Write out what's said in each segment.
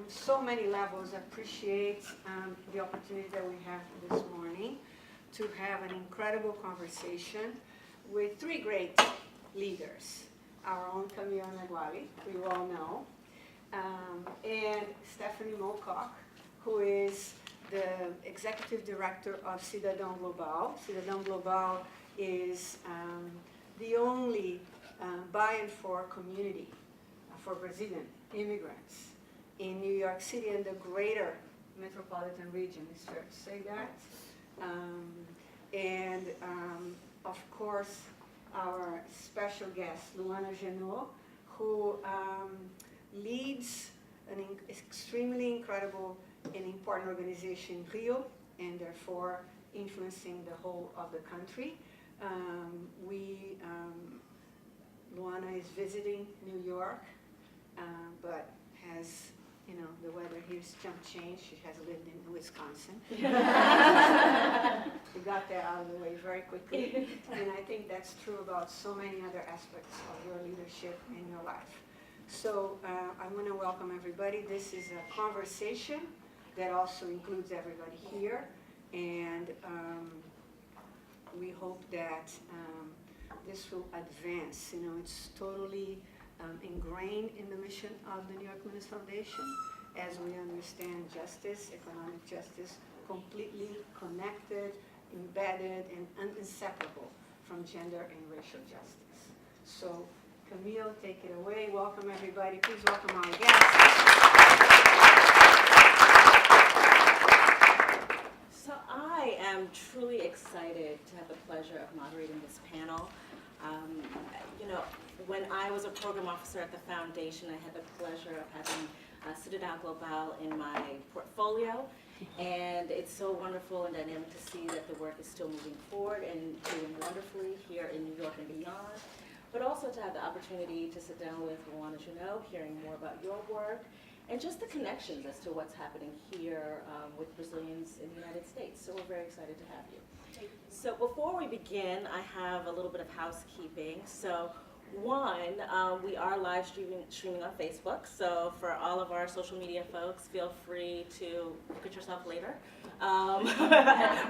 so many levels appreciate the opportunity that we have this morning to have an incredible conversation with three great leaders. Our own Camille Emeagwali, who you all know, and Stephanie Mulcock, who is the Executive Director of Cidãdao Global. Cidãdao Global is the only by and for community for Brazilian immigrants in New York City and the greater metropolitan region. Is fair to say that? Of course, our special guest, Luana Génot, who leads an extremely incredible and important organization in Rio, and therefore influencing the whole of the country. Luana is visiting New York, but has, the weather here's changed. She has lived in Wisconsin. We got that out of the way very quickly. And I think that's true about so many other aspects of your leadership in your life. So I want to welcome everybody. This is a conversation that also includes everybody here. And we hope that this will advance. It's totally ingrained in the mission of the New York Women's Foundation, as we understand justice, economic justice, completely connected, embedded, and inseparable from gender and racial justice. So, Camille, take it away. Welcome, everybody. Please welcome our guests. So I am truly excited to have the pleasure of moderating this panel. When I was a program officer at the foundation, I had the pleasure of having Cidãdao Global in my portfolio, and it's so wonderful and dynamic to see that the work is still moving forward and doing wonderfully here in New York and beyond, but also to have the opportunity to sit down with Luana Génot, hearing more about your work, and just the connections as to what's happening here with Brazilians in the United States. So we're very excited to have you. So before we begin, I have a little bit of housekeeping. So one, we are live streaming on Facebook. So for all of our social media folks, feel free to look at yourself later. Or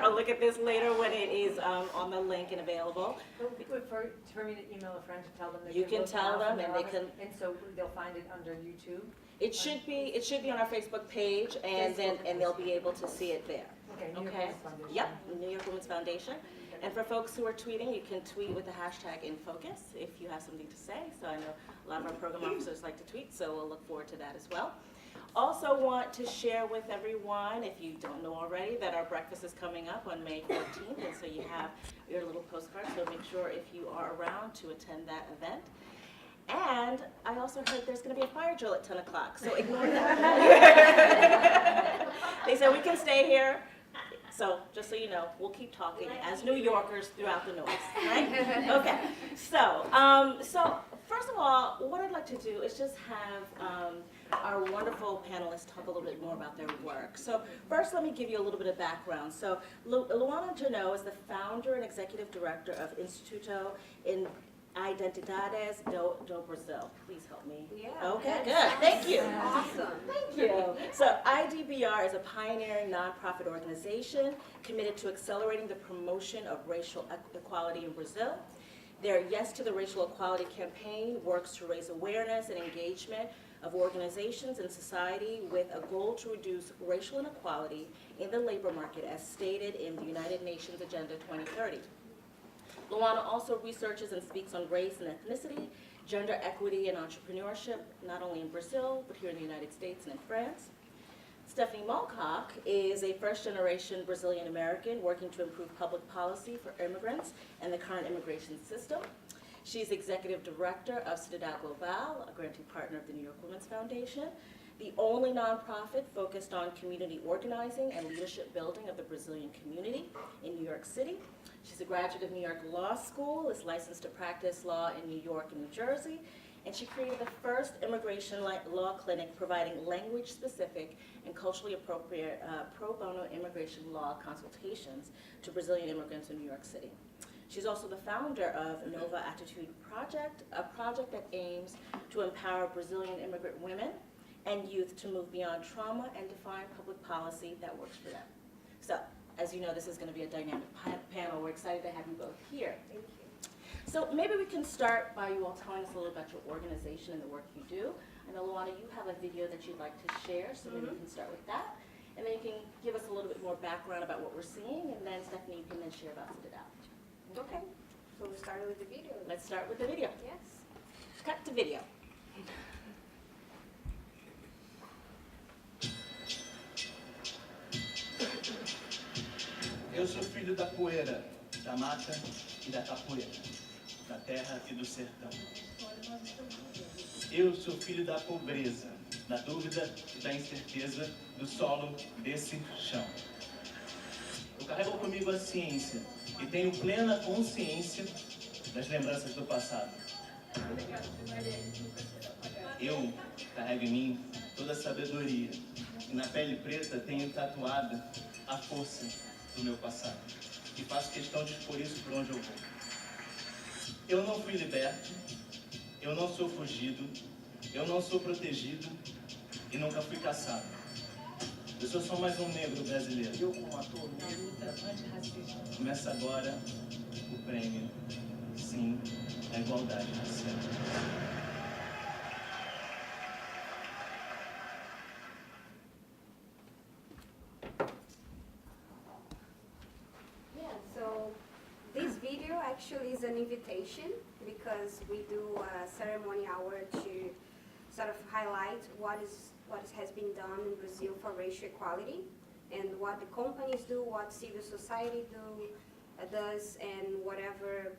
look at this later when it is on the link and available. For me to email a friend to tell them they you can tell them and they can. And so they'll find it under YouTube. It should be on our Facebook page, and they'll be able to see it there. Okay. New York Okay. Women's Foundation. Yep, New York Women's Foundation. And for folks who are tweeting, you can tweet with the hashtag #InFocus if you have something to say. So I know a lot of our program officers like to tweet, so we'll look forward to that as well. Also want to share with everyone, if you don't know already, that our breakfast is coming up on May 14th, and so you have your little postcard, so make sure if you are around to attend that event. And I also heard there's going to be a fire drill at 10 o'clock, so ignore that. They said we can stay here. So just so you know, we'll keep talking as New Yorkers throughout the noise, right? Okay, so first of all, what I'd like to do is just have our wonderful panelists talk a little bit more about their work. So first, let me give you a little bit of background. So Luana Génot is the founder and executive director of Instituto in Identidades do Brasil. Please help me. Yeah. Okay, good. Thank you. Awesome. Thank you. So IDBR is a pioneering nonprofit organization committed to accelerating the promotion of racial equality in Brazil. Their Yes to the Racial Equality campaign works to raise awareness and engagement of organizations and society with a goal to reduce racial inequality in the labor market as stated in the United Nations Agenda 2030. Luana also researches and speaks on race and ethnicity, gender equity and entrepreneurship, not only in Brazil, but here in the United States and in France. Stephanie Mulcock is a first-generation Brazilian American working to improve public policy for immigrants and the current immigration system. She's executive director of Cidãdao Global, a granting partner of the New York Women's Foundation, the only nonprofit focused on community organizing and leadership building of the Brazilian community in New York City. She's a graduate of New York Law School, is licensed to practice law in New York and New Jersey, and she created the first immigration law clinic providing language-specific and culturally appropriate pro bono immigration law consultations to Brazilian immigrants in New York City. She's also the founder of Nova Attitude Project, a project that aims to empower Brazilian immigrant women and youth to move beyond trauma and define public policy that works for them. So, as you know, this is going to be a dynamic panel. We're excited to have you both here. Thank you. So maybe we can start by you all telling us a little about your organization and the work you do. I know, Luana, you have a video that you'd like to share, so maybe we can start with that. And then you can give us a little bit more background about what we're seeing, and then Stephanie, you can then share about Cidãdao. Okay, so we'll start with the video. Let's start with the video. Yes. Cut to video. Eu sou filho da poeira, da mata e da capoeira, da terra e do sertão. Eu sou filho da pobreza, da dúvida e da incerteza do solo desse chão. Eu carrego comigo a ciência e tenho plena consciência das lembranças do passado. Eu carrego em mim toda a sabedoria e na pele preta tenho tatuada a força do meu passado e faço questão de expor isso por onde eu vou. Eu não fui liberto, eu não sou fugido, eu não sou protegido e nunca fui caçado. Eu sou só mais um negro brasileiro. Eu, como ator, na luta antirracista. Começa agora o prêmio, sim, a igualdade racial. So this video actually is an invitation because we do a ceremony hour to sort of highlight what has been done in Brazil for racial equality and what the companies do, what civil society does, and whatever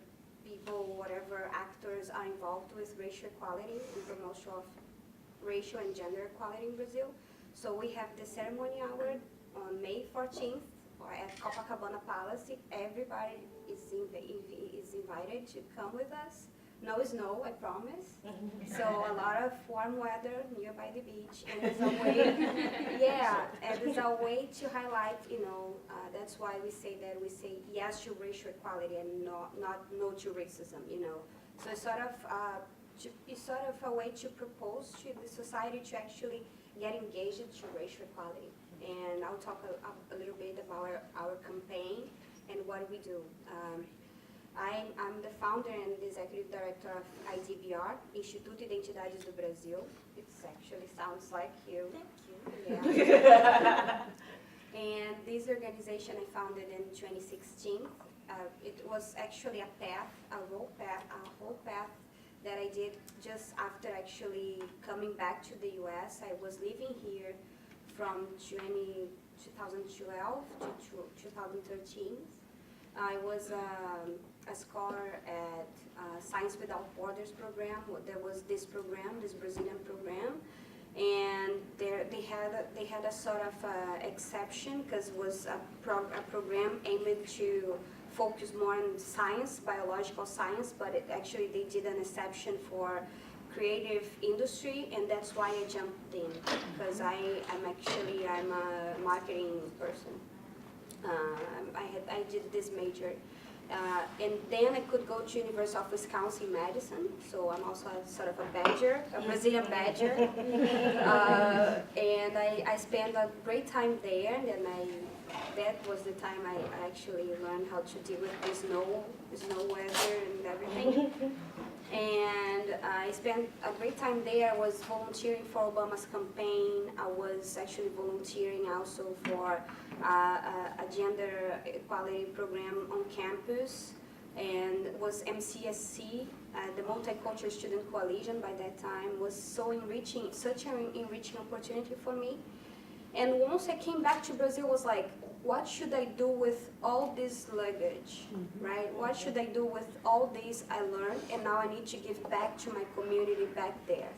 people, whatever actors are involved with racial equality and promotion of racial and gender equality in Brazil. So we have the ceremony hour on May 14th at Copacabana Palace. Everybody is invited to come with us. No snow, I promise. So a lot of warm weather nearby the beach, and it's a way, and it's a way to highlight, that's why we say yes to racial equality and not no to racism, So it's sort of a way to propose to the society to actually get engaged to racial equality. And I'll talk a little bit about our campaign and what we do. I'm the founder and executive director of IDBR, Instituto de Identidades do Brasil. It actually sounds like you. Thank you. Yeah. And this organization I founded in 2016. It was actually a whole path that I did just after actually coming back to the US. I was living here from 2012 to 2013. I was a scholar at Science Without Borders program. There was this program, this Brazilian program, and they had a sort of exception because it was a program aimed to focus more on science, biological science, but they did an exception for creative industry, and that's why I jumped in, because I'm a marketing person. I did this major. And then I could go to University of Wisconsin-Madison, so I'm also sort of a badger, a Brazilian badger. And I spent a great time there, and that was the time I actually learned how to deal with the snow weather and everything. And I spent a great time there. I was volunteering for Obama's campaign. I was actually volunteering also for a gender equality program on campus, and was MCSC, the Multicultural Student Coalition by that time, was so enriching, such an enriching opportunity for me. And once I came back to Brazil, was like, what should I do with all this luggage, right? What should I do with all this I learned, and now I need to give back to my community back there.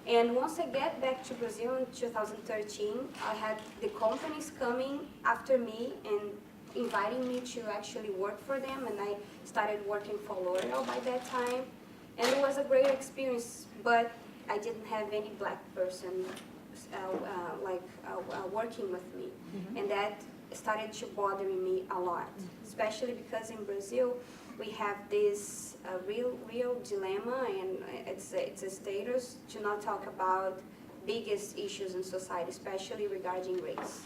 And once I get back to Brazil in 2013, I had the companies coming after me and inviting me to actually work for them, and I started working for L'Oreal by that time. And it was a great experience, but I didn't have any black person working with me. And that started to bother me a lot, especially because in Brazil we have this real dilemma, and it's a status to not talk about biggest issues in society, especially regarding race.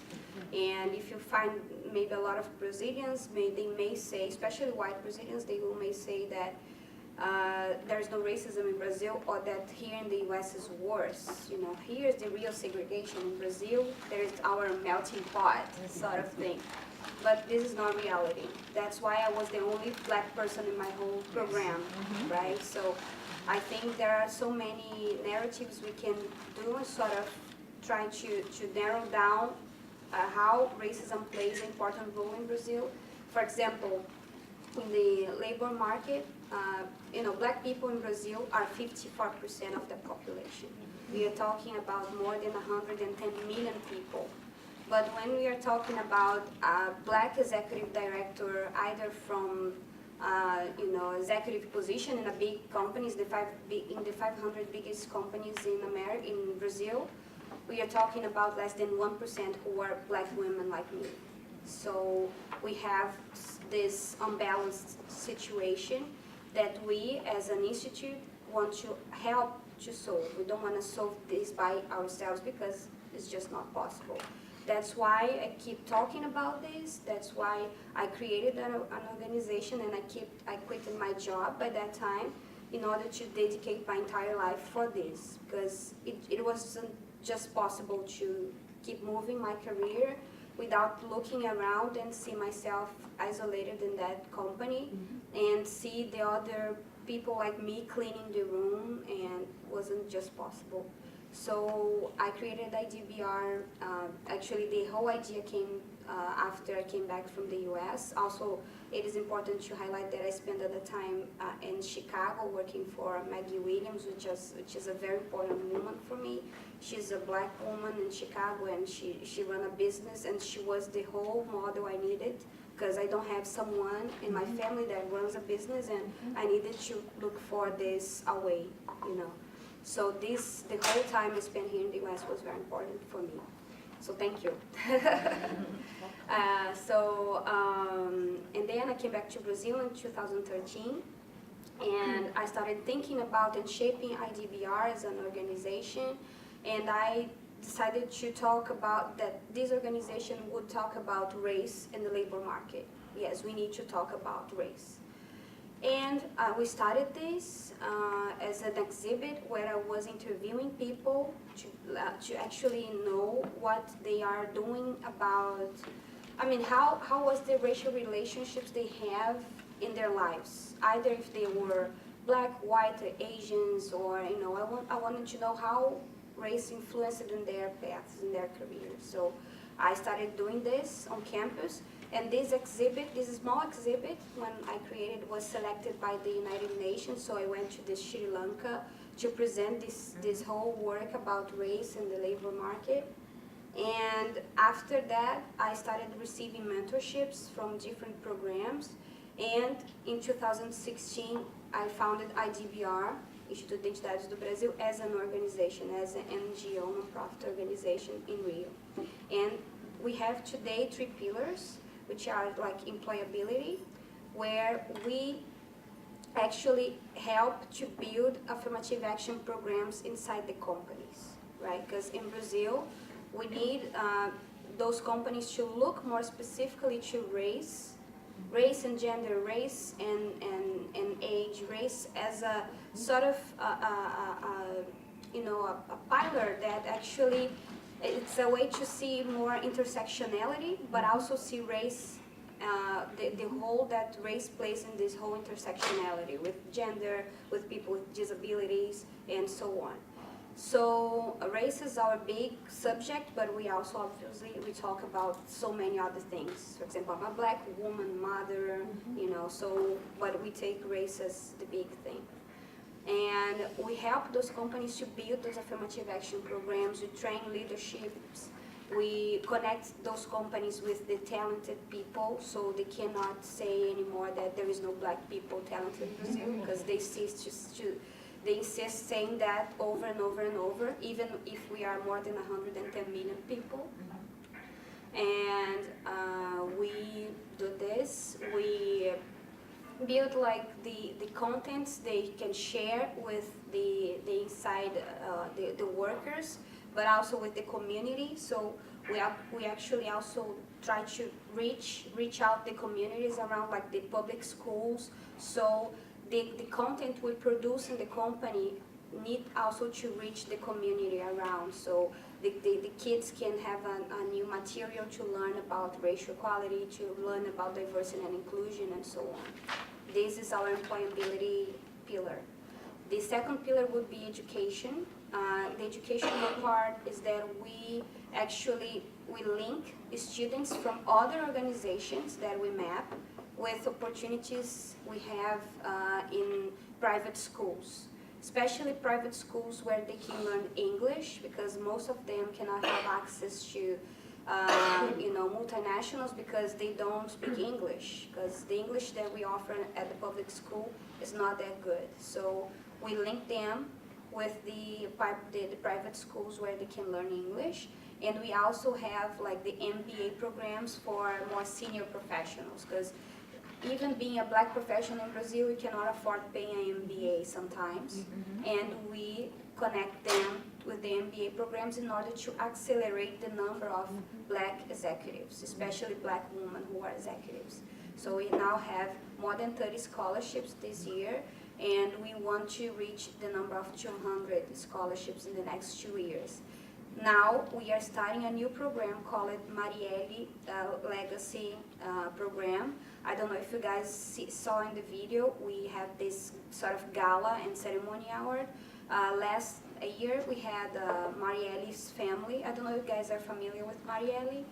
And if you find maybe a lot of Brazilians, they may say, especially white Brazilians, may say that there's no racism in Brazil, or that here in the US is worse. You know, here's the real segregation. In Brazil, there's our melting pot sort of thing. But this is not reality. That's why I was the only black person in my whole program, right? So I think there are so many narratives we can do and sort of try to narrow down how racism plays an important role in Brazil. For example, in the labor market, you know, black people in Brazil are 54% of the population. We are talking about more than 110 million people. But when we are talking about a black executive director, either from you know, executive position in a big companies, in the 500 biggest companies in America, in Brazil, we are talking about less than 1% who are black women like me. So we have this unbalanced situation that we as an institute want to help to solve. We don't want to solve this by ourselves because it's just not possible. That's why I keep talking about this. That's why I created an organization, and I quit my job by that time in order to dedicate my entire life for this, because it wasn't just possible to keep moving my career without looking around and see myself isolated in that company and see the other people like me cleaning the room, and wasn't just possible. So I created IDBR. Actually, the whole idea came after I came back from the US. Also, it is important to highlight that I spent at the time in Chicago working for Maggie Williams, which is a very important woman for me. She's a black woman in Chicago, and she ran a business, and she was the whole model I needed, because I don't have someone in my family that runs a business, and I needed to look for this away, you know. So the whole time I spent here in the US was very important for me. So thank you. And then I came back to Brazil in 2013, and I started thinking about and shaping IDBR as an organization, and I decided to talk about that this organization would talk about race in the labor market. Yes, we need to talk about race. And we started this as an exhibit where I was interviewing people to actually know what they are doing about, I mean, how was the racial relationships they have in their lives, either if they were black, white, or Asians, or, you know, I wanted to know how race influenced in their paths, in their careers. So I started doing this on campus. And this exhibit, this small exhibit, when I created, was selected by the United Nations. So I went to Sri Lanka to present this whole work about race in the labor market. And after that, I started receiving mentorships from different programs. And in 2016, I founded IDBR, Instituto de Identidades do Brasil, as an organization, as an NGO, non-profit organization in Rio. And we have today 3 pillars, which are like employability, where we actually help to build affirmative action programs inside the companies, right? Because in Brazil, we need those companies to look more specifically to race and gender, race and age, race as a sort of you know, a pillar that actually, it's a way to see more intersectionality, but also see race, the role that race plays in this whole intersectionality with gender, with people with disabilities, and so on. So race is our big subject, but we also obviously, we talk about so many other things. For example, I'm a black woman, mother, you know, so, but we take race as the big thing. And we help those companies to build those affirmative action programs. We train leaderships. We connect those companies with the talented people, so they cannot say anymore that there is no black people talented in Brazil, because they insist saying that over and over and over, even if we are more than 110 million people. And we do this. We build like the contents they can share with the inside the workers, but also with the community. So we actually also try to reach out the communities around, like the public schools. So the content we produce in the company need also to reach the community around. So the kids can have a new material to learn about racial equality, to learn about diversity and inclusion, and so on. This is our employability pillar. The second pillar would be education. The educational part is that we link students from other organizations that we map with opportunities we have in private schools, especially private schools where they can learn English, because most of them cannot have access to multinationals because they don't speak English, because the English that we offer at the public school is not that good. So we link them with the private schools where they can learn English. And we also have like the MBA programs for more senior professionals, because even being a black professional in Brazil, we cannot afford paying an MBA sometimes. And we connect them with the MBA programs in order to accelerate the number of black executives, especially black women who are executives. So we now have more than 30 scholarships this year, and we want to reach the number of 200 scholarships in the next 2 years. Now we are starting a new program called Marielle Legacy Program. I don't know if you guys saw in the video, we have this sort of gala and ceremony award. Last year we had Marielle's family. I don't know if you guys are familiar with Marielle.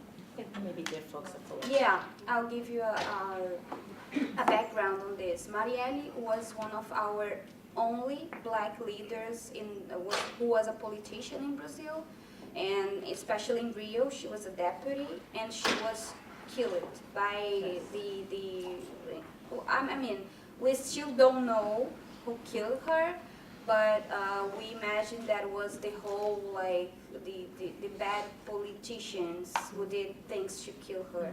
Maybe good folks are full of. Yeah, I'll give you a background on this. Marielle was one of our only black leaders who was a politician in Brazil, and especially in Rio, she was a deputy, and she was killed by I mean, we still don't know who killed her, but we imagine that was the whole, like, the bad politicians who did things to kill her.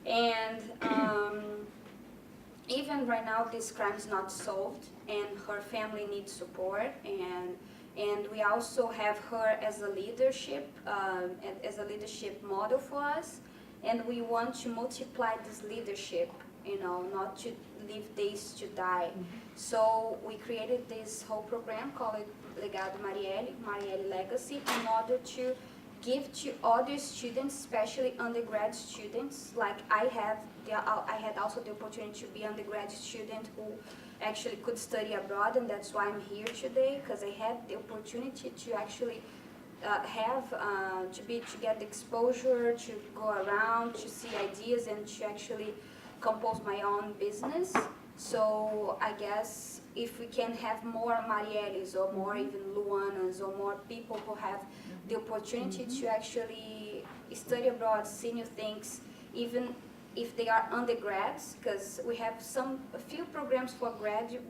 And even right now, this crime is not solved, and her family needs support, and we also have her as a leadership model for us, and we want to multiply this leadership, not to leave this to die. So we created this whole program called Legado Marielle Legacy, in order to give to other students, especially undergrad students. Like I had also the opportunity to be an undergrad student who actually could study abroad, and that's why I'm here today, because I had the opportunity to actually to get the exposure, to go around, to see ideas, and to actually compose my own business. So I guess if we can have more Marielles, or more even Luanas, or more people who have the opportunity to actually study abroad, see new things, even if they are undergrads, because we have a few programs for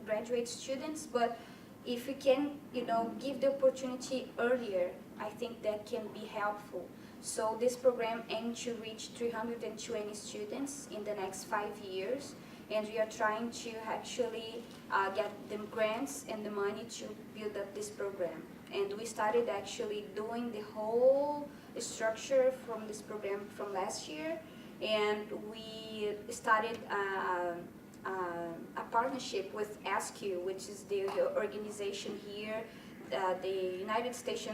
graduate students, but if we can, give the opportunity earlier, I think that can be helpful. So this program aims to reach 320 students in the next 5 years, and we are trying to actually get them grants and the money to build up this program. And we started actually doing the whole structure from this program from last year, and we started a partnership with ASCII, which is the organization here, the United States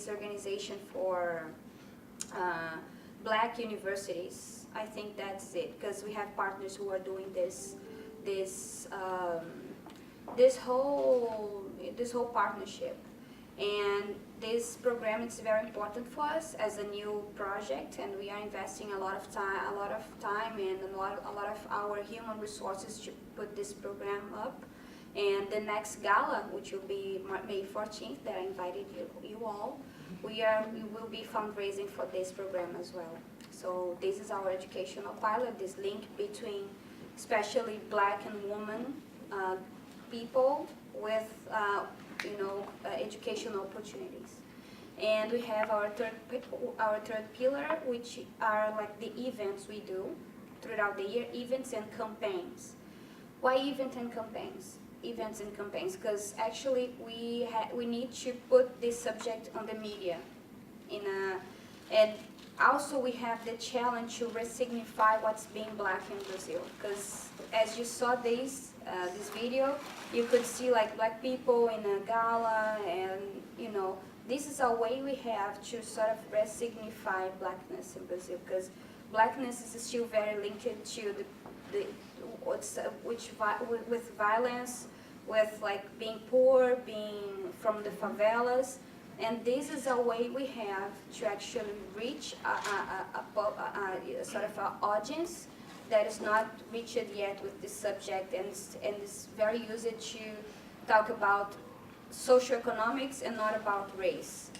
Organization for Black Universities. I think that's it, because we have partners who are doing this whole partnership. And this program is very important for us as a new project, and we are investing a lot of time and a lot of our human resources to put this program up. And the next gala, which will be May 14th, that I invited you all, we will be fundraising for this program as well. So this is our educational pilot, this link between especially black and women people with educational opportunities. And we have our third pillar, which are like the events we do throughout the year, events and campaigns. Why events and campaigns? events and campaigns, because actually we need to put this subject on the media, and also we have the challenge to resignify what's being black in Brazil, because as you saw this video, you could see like black people in a gala, and this is a way we have to sort of resignify blackness in Brazil, because blackness is still very linked to with violence, with like being poor, being from the favelas, and this is a way we have to actually reach a sort of an audience that is not reached yet with this subject, and is very used to talk about socioeconomics and not about race.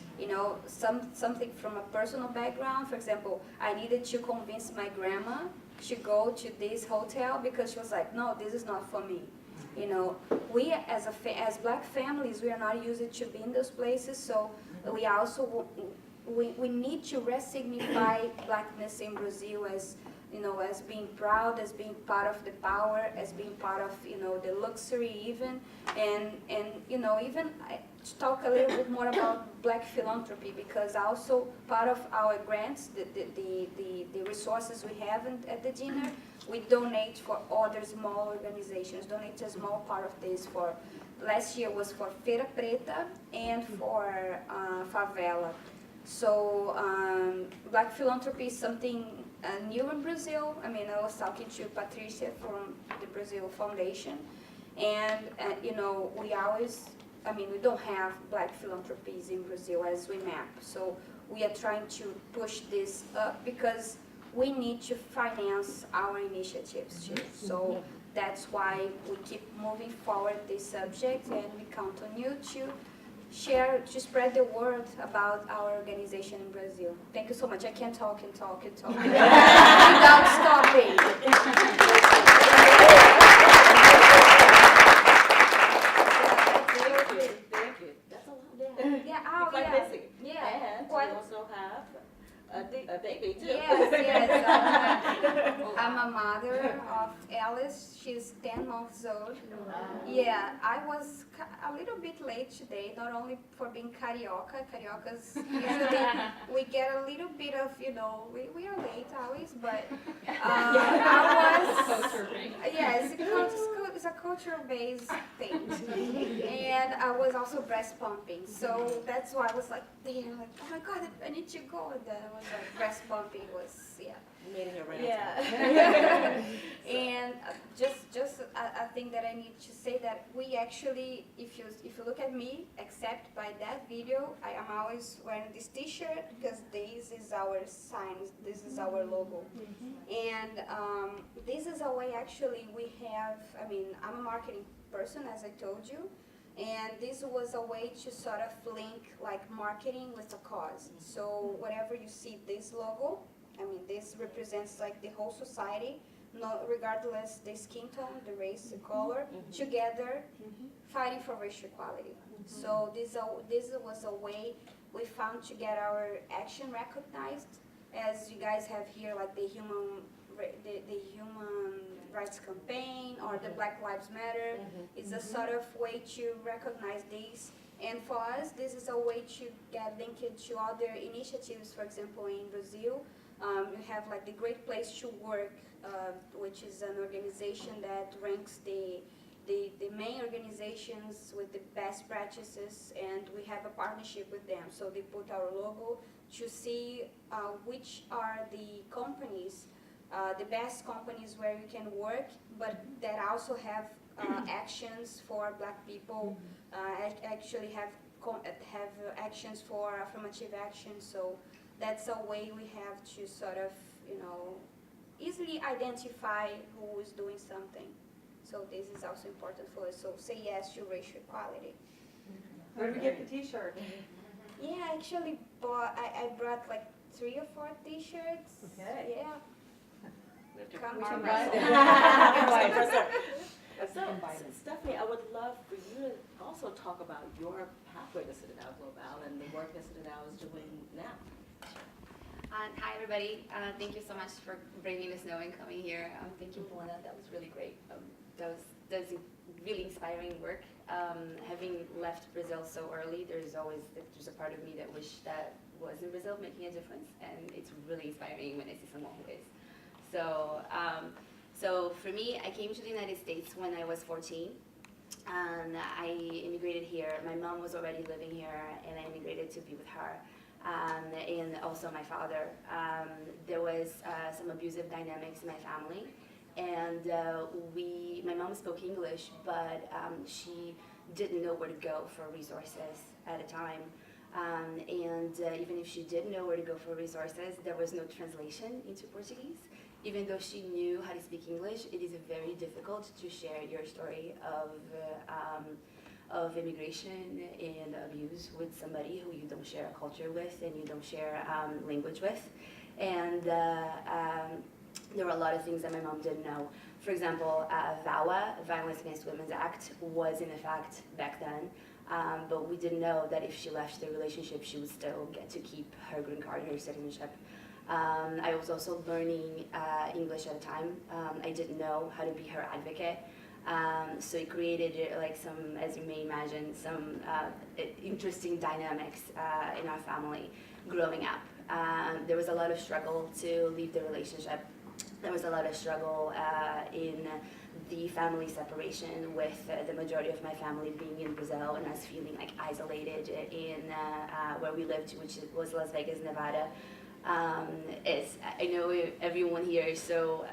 Something from a personal background. For example, I needed to convince my grandma to go to this hotel because she was like, no, this is not for me. We as black families, we are not used to be in those places, so we also we need to resignify blackness in Brazil as as being proud, as being part of the power, as being part of the luxury even, and even to talk a little bit more about black philanthropy, because also part of our grants, the resources we have at the dinner, we donate for other small organizations. Donate a small part of this for, last year was for Feira Preta and for Favela. So black philanthropy is something new in Brazil. I mean, I was talking to Patricia from the Brazil Foundation, and we don't have black philanthropies in Brazil as we map. So we are trying to push this up because we need to finance our initiatives too. So that's why we keep moving forward this subject, and we count on you to share, to spread the word about our organization in Brazil. Thank you so much. I can talk and talk and talk without stopping. Thank you. That's a lot. Yeah, You're quite yeah. busy. Yeah. And Quite- you also have a baby too. Yes. I'm a mother of Alice. She's 10 months old. Yeah, I was a little bit late today, not only for being carioca. Cariocas, usually we get a little bit of, we are late always, but I was, yes, it's a cultural-based thing. And I was also breast pumping, so that's why I was like, damn, like, oh my God, I need to go. And then I was like, breast pumping was, yeah. You made it your round. Yeah. And just a thing that I need to say, that we actually, if you look at me, except by that video, I am always wearing this T-shirt because this is our sign, this is our logo. And this is a way actually we have, I'm a marketing person, as I told you, and this was a way to sort of link like marketing with a cause. So whenever you see this logo, this represents like the whole society, regardless the skin tone, the race, the color, together fighting for racial equality. So this was a way we found to get our action recognized, as you guys have here, like the human rights campaign or the Black Lives Matter. It's a sort of way to recognize these. And for us, this is a way to get linked to other initiatives. For example, in Brazil, you have like the Great Place to Work, which is an organization that ranks the main organizations with the best practices, and we have a partnership with them. So they put our logo to see which are the companies, the best companies where you can work, but that also have actions for Black people, actually have actions for affirmative action. So that's a way we have to sort of, easily identify who is doing something. So this is also important for us. So say yes to racial equality. Where did we get the T-shirt? Yeah, I actually I brought like 3 or 4 T-shirts. Okay. Yeah. Come We to should my buy them. So, Stephanie, I would love for you to also talk about your pathway to Cidãdao Global and the work that Cidãdao is doing now. Hi everybody, thank you so much for bringing the snow and coming here. Thank you, Luana, that was really great. That was really inspiring work. Having left Brazil so early, there's a part of me that wish that was in Brazil making a difference, and it's really inspiring when I see someone who is. So, so for me, I came to the United States when I was 14. I immigrated here. My mom was already living here, and I immigrated to be with her. And also my father. There was some abusive dynamics in my family, and my mom spoke English, but she didn't know where to go for resources at a time. And even if she did know where to go for resources, there was no translation into Portuguese. Even though she knew how to speak English, it is very difficult to share your story of immigration and abuse with somebody who you don't share a culture with and you don't share language with. And there were a lot of things that my mom didn't know. For example, VAWA, Violence Against Women's Act, was in effect back then. But we didn't know that if she left the relationship, she would still get to keep her green card, her citizenship. I was also learning English at the time. I didn't know how to be her advocate. So it created, like some, as you may imagine, some interesting dynamics in our family growing up. There was a lot of struggle to leave the relationship. There was a lot of struggle in the family separation, with the majority of my family being in Brazil and us feeling like isolated in where we lived, which was Las Vegas, Nevada. I know everyone here is so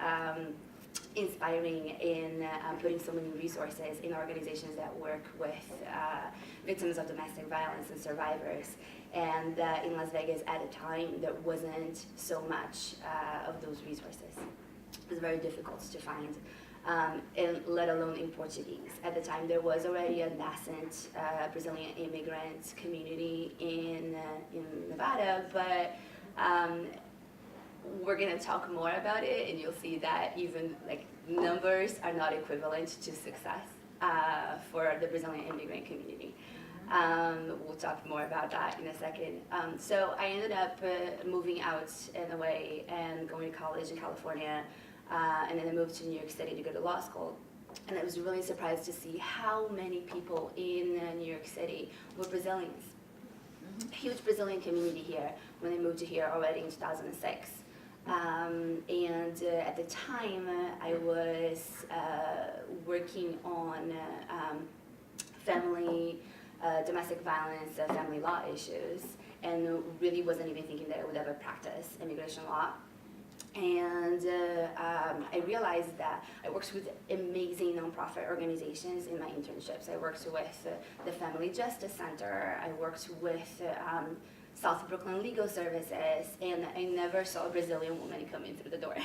inspiring in putting so many resources in organizations that work with victims of domestic violence and survivors. And in Las Vegas at the time, there wasn't so much of those resources. It was very difficult to find, and let alone in Portuguese. At the time, there was already a nascent Brazilian immigrant community in Nevada, but we're going to talk more about it, and you'll see that even like numbers are not equivalent to success for the Brazilian immigrant community. We'll talk more about that in a second. So I ended up moving out and away and going to college in California, and then I moved to New York City to go to law school. And I was really surprised to see how many people in New York City were Brazilians. Huge Brazilian community here when I moved to here already in 2006. And at the time, I was working on domestic violence, family law issues, and really wasn't even thinking that I would ever practice immigration law. And I realized that I worked with amazing nonprofit organizations in my internships. I worked with the Family Justice Center. I worked with South Brooklyn Legal Services, and I never saw a Brazilian woman coming through the door.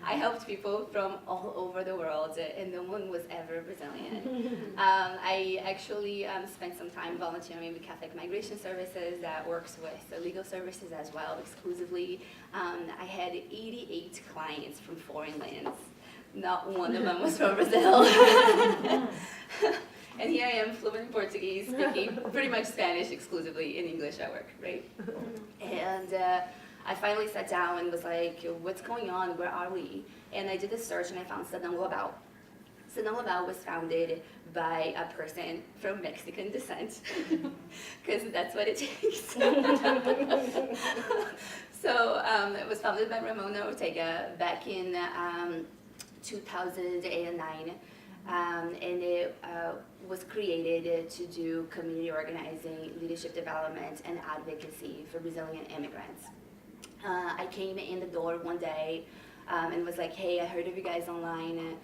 I helped people from all over the world, and no one was ever Brazilian. I actually spent some time volunteering with Catholic Migration Services that works with legal services as well, exclusively. I had 88 clients from foreign lands. Not one of them was from Brazil. And here I am, fluent in Portuguese, speaking pretty much Spanish exclusively, in English at work, right? And I finally sat down and was like, what's going on? Where are we? And I did a search and I found Cidãdao Global. Cidãdao Global was founded by a person from Mexican descent, because that's what it takes. So it was founded by Ramona Ortega back in 2009. And it was created to do community organizing, leadership development, and advocacy for Brazilian immigrants. I came in the door one day and was like, hey, I heard of you guys online.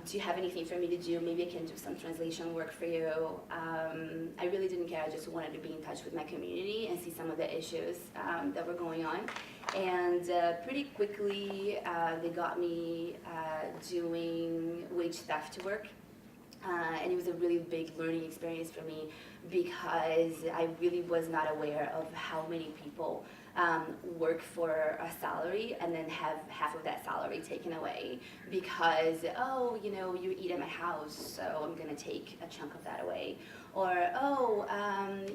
Do you have anything for me to do? Maybe I can do some translation work for you. I really didn't care. I just wanted to be in touch with my community and see some of the issues that were going on. And pretty quickly, they got me doing wage theft work. And it was a really big learning experience for me, because I really was not aware of how many people work for a salary and then have half of that salary taken away because, oh, you know, you eat at my house, so I'm going to take a chunk of that away. Or, oh,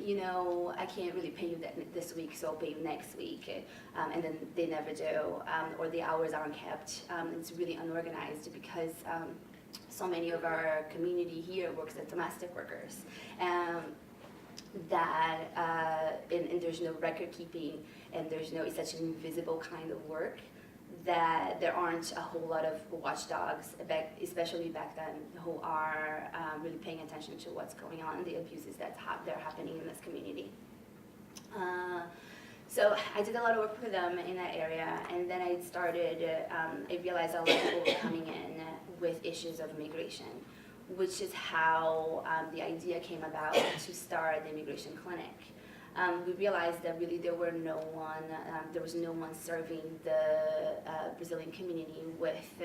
you know, I can't really pay you this week, so I'll pay you next week. And then they never do. Or the hours aren't kept. It's really unorganized because so many of our community here works as domestic workers. And there's no record keeping, and it's such an invisible kind of work that there aren't a whole lot of watchdogs, especially back then, who are really paying attention to what's going on, the abuses that are happening in this community. So I did a lot of work with them in that area, and then I realized a lot of people were coming in with issues of immigration, which is how the idea came about to start the immigration clinic. We realized that really there was no one serving the Brazilian community with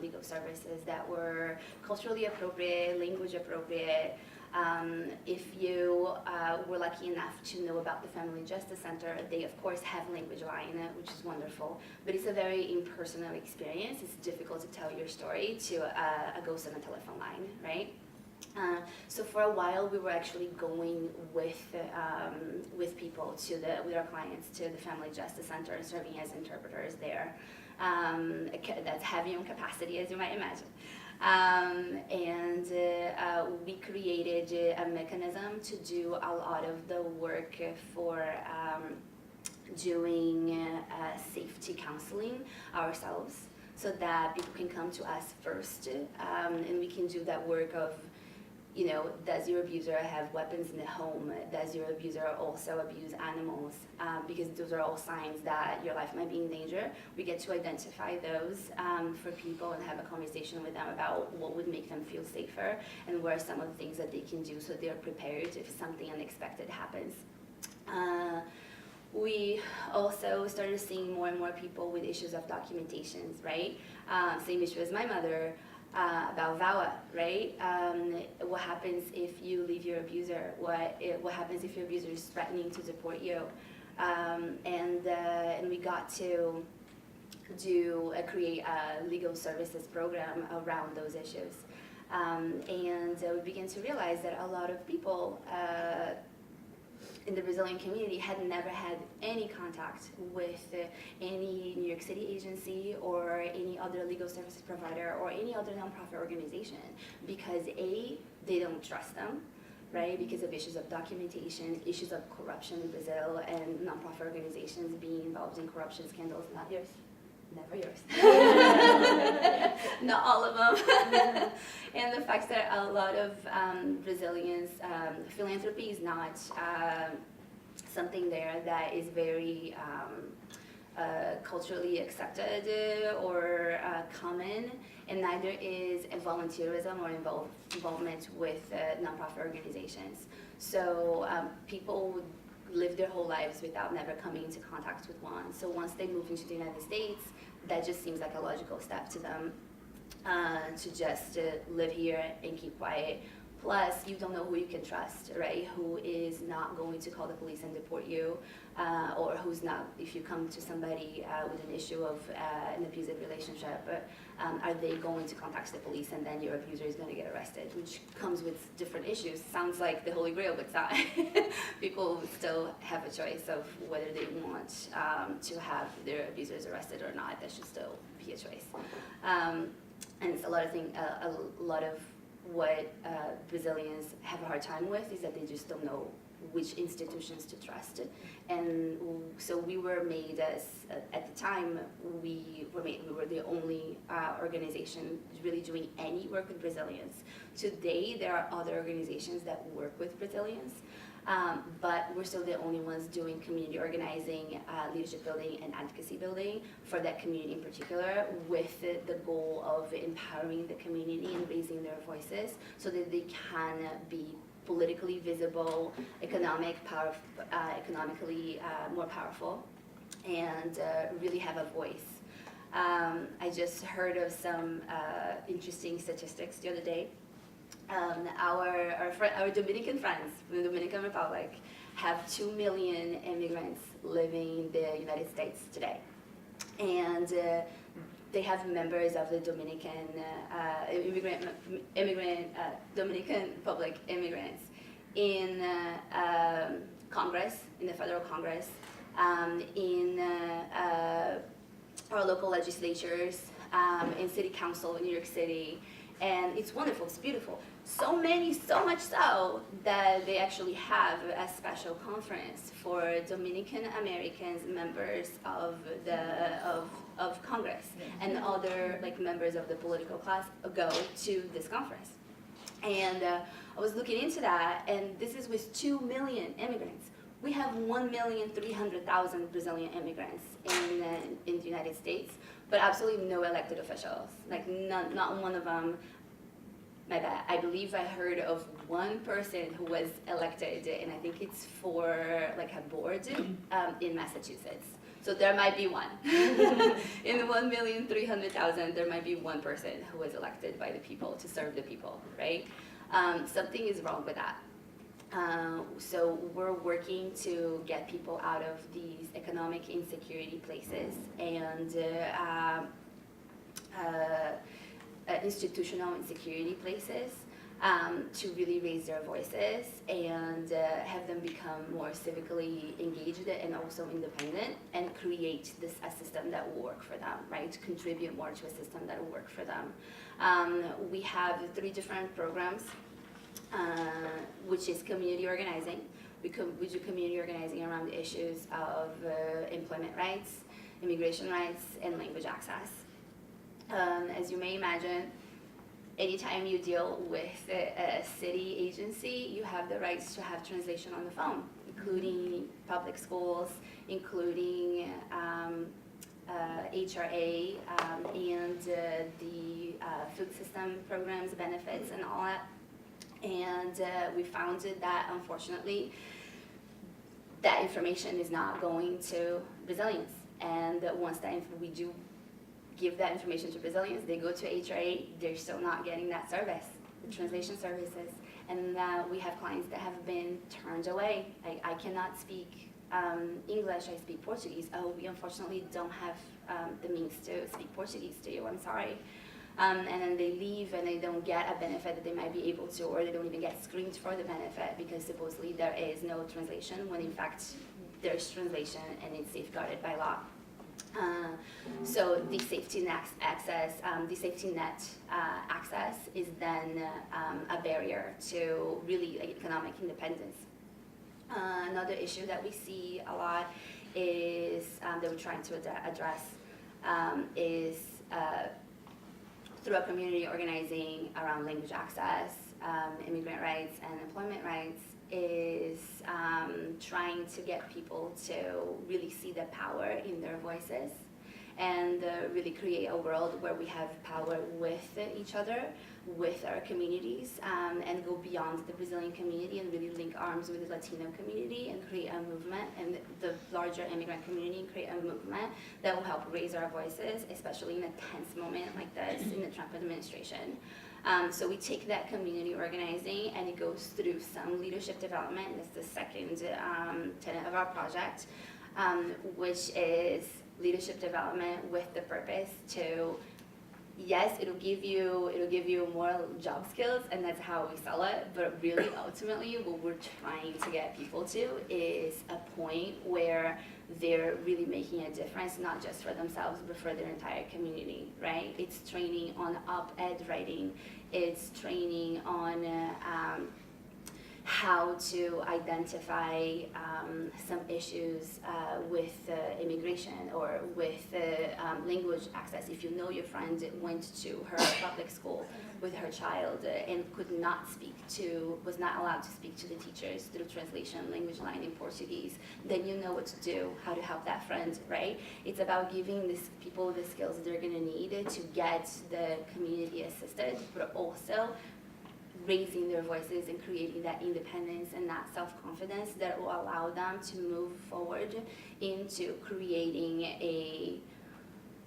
legal services that were culturally appropriate, language appropriate. If you were lucky enough to know about the Family Justice Center, they of course have language line, which is wonderful, but it's a very impersonal experience. It's difficult to tell your story to a ghost on a telephone line, right? So for a while, we were actually going with people with our clients to the Family Justice Center and serving as interpreters there. That's heavy on capacity, as you might imagine. We created a mechanism to do a lot of the work for doing safety counseling ourselves, so that people can come to us first, and we can do that work of, does your abuser have weapons in the home? Does your abuser also abuse animals? Because those are all signs that your life might be in danger. We get to identify those for people and have a conversation with them about what would make them feel safer and what are some of the things that they can do so they're prepared if something unexpected happens. We also started seeing more and more people with issues of documentations, right? Same issue as my mother. About VAWA, right? What happens if you leave your abuser? What happens if your abuser is threatening to deport you? And we got to create a legal services program around those issues. And we began to realize that a lot of people in the Brazilian community had never had any contact with any New York City agency or any other legal services provider or any other nonprofit organization, because they don't trust them, right? Because of issues of documentation, issues of corruption in Brazil, and nonprofit organizations being involved in corruption scandals. Not yours. Never yours. Not all of them. And the fact that a lot of Brazilians, philanthropy is not something there that is very culturally accepted or common, and neither is volunteerism or involvement with nonprofit organizations. So people would live their whole lives without never coming into contact with one. So once they move into the United States, that just seems like a logical step to them, to just live here and keep quiet. Plus, you don't know who you can trust, right? Who is not going to call the police and deport you, or who's not, if you come to somebody with an issue of an abusive relationship, are they going to contact the police and then your abuser is going to get arrested, which comes with different issues. Sounds like the Holy Grail, but it's not. People still have a choice of whether they want to have their abusers arrested or not. That should still be a choice. And it's a lot of what Brazilians have a hard time with is that they just don't know which institutions to trust. And so we were made as, at the time, we were the only organization really doing any work with Brazilians. Today, there are other organizations that work with Brazilians, but we're still the only ones doing community organizing, leadership building, and advocacy building for that community in particular, with the goal of empowering the community and raising their voices so that they can be politically visible, economically more powerful, and really have a voice. I just heard of some interesting statistics the other day. Our Dominican friends from the Dominican Republic have 2 million immigrants living in the United States today. And they have members of the Dominican Dominican Republic immigrants in Congress, in the federal Congress, in our local legislatures, in city council in New York City, And it's wonderful, it's beautiful. So much so that they actually have a special conference for Dominican Americans, members of Congress, and other like members of the political class go to this conference. And I was looking into that, and this is with 2 million immigrants. We have 1,300,000 Brazilian immigrants in the United States, but absolutely no elected officials. Like not one of them. My bad. I believe I heard of one person who was elected, and I think it's for like a board in Massachusetts. So there might be one. In 1,300,000, there might be one person who was elected by the people to serve the people, right? Something is wrong with that. So we're working to get people out of these economic insecurity places and institutional insecurity places to really raise their voices and have them become more civically engaged and also independent and create a system that will work for them, right? Contribute more to a system that will work for them. We have 3 different programs, which is community organizing. We do community organizing around the issues of employment rights, immigration rights, and language access. As you may imagine, anytime you deal with a city agency, you have the rights to have translation on the phone, including public schools, including HRA, and the food system programs, benefits, and all that. And we found that, unfortunately, that information is not going to Brazilians. And once we do give that information to Brazilians, they go to HRA, they're still not getting that service, the translation services. And we have clients that have been turned away. I cannot speak English, I speak Portuguese. Oh, we unfortunately don't have the means to speak Portuguese to you, I'm sorry. And then they leave and they don't get a benefit that they might be able to, or they don't even get screened for the benefit because supposedly there is no translation, when in fact there's translation and it's safeguarded by law. So the safety net access, is then a barrier to really economic independence. Another issue that we see a lot is that we're trying to address is through a community organizing around language access, immigrant rights, and employment rights, is trying to get people to really see the power in their voices and really create a world where we have power with each other, with our communities, and go beyond the Brazilian community and really link arms with the Latino community and create a movement, and the larger immigrant community, and create a movement that will help raise our voices, especially in a tense moment like this in the Trump administration. So we take that community organizing and it goes through some leadership development. That's the second tenet of our project, which is leadership development with the purpose to, yes, it'll give you more job skills, and that's how we sell it, but really ultimately what we're trying to get people to is a point where they're really making a difference, not just for themselves, but for their entire community, right? It's training on op-ed writing, it's training on how to identify some issues with immigration or with language access. If you know your friend went to her public school with her child and was not allowed to speak to the teachers through translation, language line in Portuguese, then you know what to do, how to help that friend, right? It's about giving these people the skills they're gonna need to get the community assisted, but also raising their voices and creating that independence and that self-confidence that will allow them to move forward into creating a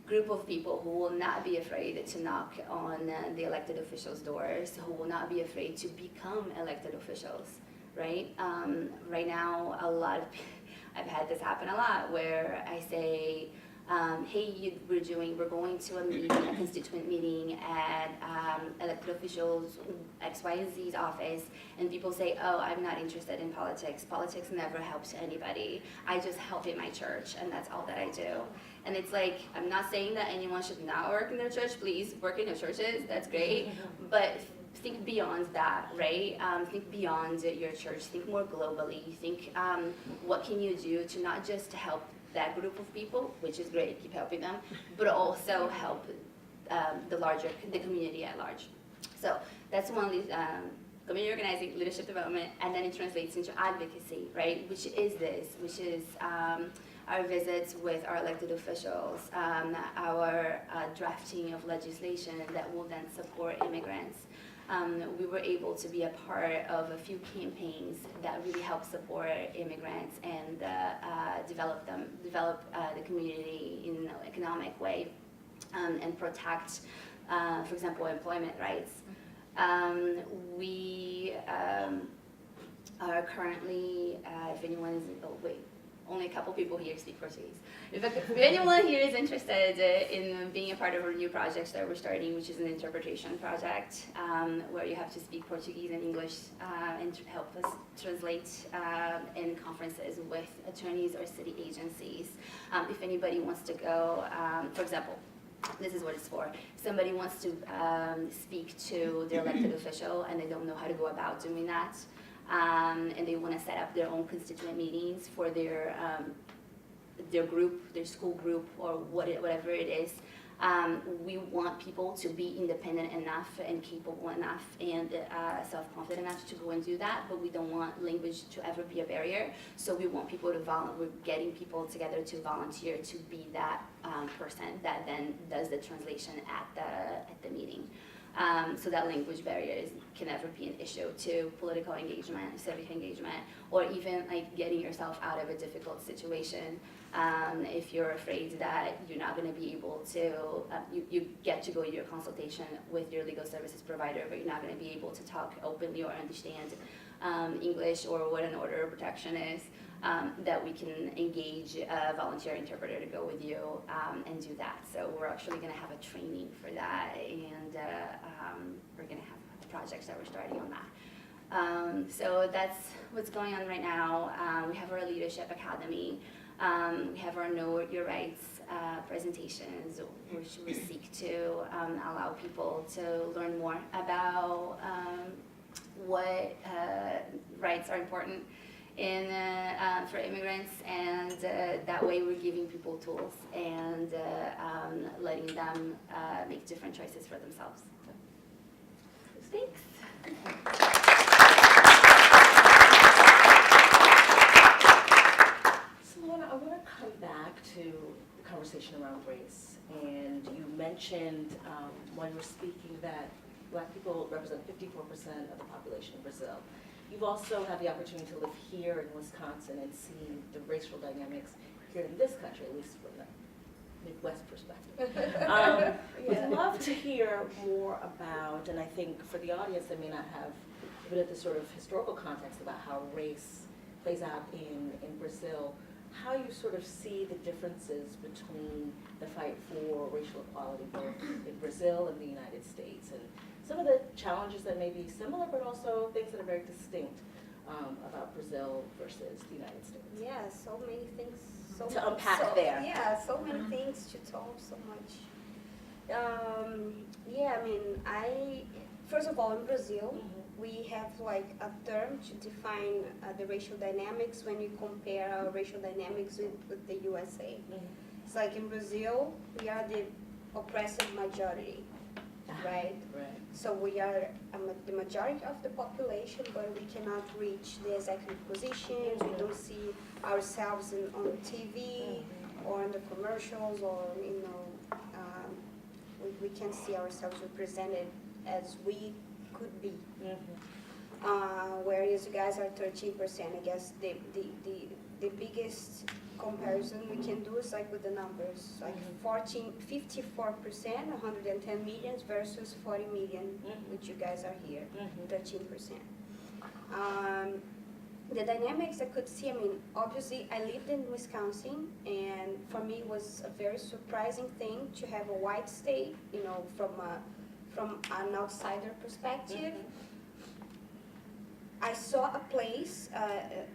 group of people who will not be afraid to knock on the elected officials' doors, who will not be afraid to become elected officials, right? Right now, I've had this happen a lot where I say, hey, we're going to a meeting, a constituent meeting at elected officials X, Y, and Z's office, and people say, oh, I'm not interested in politics. Politics never helps anybody. I just help in my church, and that's all that I do. And it's like, I'm not saying that anyone should not work in their church. Please work in your churches. That's great. But think beyond that, right? Think beyond your church. Think more globally. Think what can you do to not just help that group of people, which is great, keep helping them, but also help the community at large. So that's one of these community organizing, leadership development, and then it translates into advocacy, right? Which is our visits with our elected officials, our drafting of legislation that will then support immigrants. We were able to be a part of a few campaigns that really help support immigrants and develop the community in an economic way and protect, for example, employment rights. We are currently, if anyone is, only a couple people here speak Portuguese. If anyone here is interested in being a part of our new project that we're starting, which is an interpretation project, where you have to speak Portuguese and English and help us translate in conferences with attorneys or city agencies. If anybody wants to go, for example, this is what it's for. Somebody wants to speak to their elected official and they don't know how to go about doing that. And they want to set up their own constituent meetings for their group, their school group, or whatever it is. We want people to be independent enough and capable enough and self-confident enough to go and do that, but we don't want language to ever be a barrier. So we want people to we're getting people together to volunteer to be that person that then does the translation at the meeting. So that language barriers can never be an issue to political engagement, civic engagement, or even like getting yourself out of a difficult situation. If you're afraid that you're not going to be able to, you get to go to your consultation with your legal services provider, but you're not going to be able to talk openly or understand English or what an order of protection is, that we can engage a volunteer interpreter to go with you and do that. So we're actually going to have a training for that, and we're going to have projects that we're starting on that. So that's what's going on right now. We have our Leadership Academy. We have our Know Your Rights presentations, which we seek to allow people to learn more about what rights are important for immigrants, and that way we're giving people tools and letting them make different choices for themselves. So, thanks. So Luana, I want to come back to the conversation around race, and you mentioned when you were speaking that Black people represent 54% of the population in Brazil. You've also had the opportunity to live here in Wisconsin and see the racial dynamics here in this country, at least from the Midwest perspective. Would love to hear more about, and I think for the audience that may not have a bit of the sort of historical context about how race plays out in Brazil, how you sort of see the differences between the fight for racial equality both in Brazil and the United States, and some of the challenges that may be similar, but also things that are very distinct about Brazil versus the United States. Yeah, so many things. To unpack there. Yeah, so many things to talk, so much. Yeah, I mean, first of all, in Brazil, we have like a term to define the racial dynamics when you compare our racial dynamics with the USA. It's like in Brazil, we are the oppressive majority, right? Right. So we are the majority of the population, but we cannot reach the executive positions. We don't see ourselves on TV or in the commercials, or we can't see ourselves represented as we could be. Whereas you guys are 13%. I guess the biggest comparison we can do is like with the numbers, like 54%, 110 million versus 40 million, which you guys are here, 13%. the dynamics I could see, I mean, obviously I lived in Wisconsin, and for me it was a very surprising thing to have a white state, you know, from an outsider perspective. I saw a place,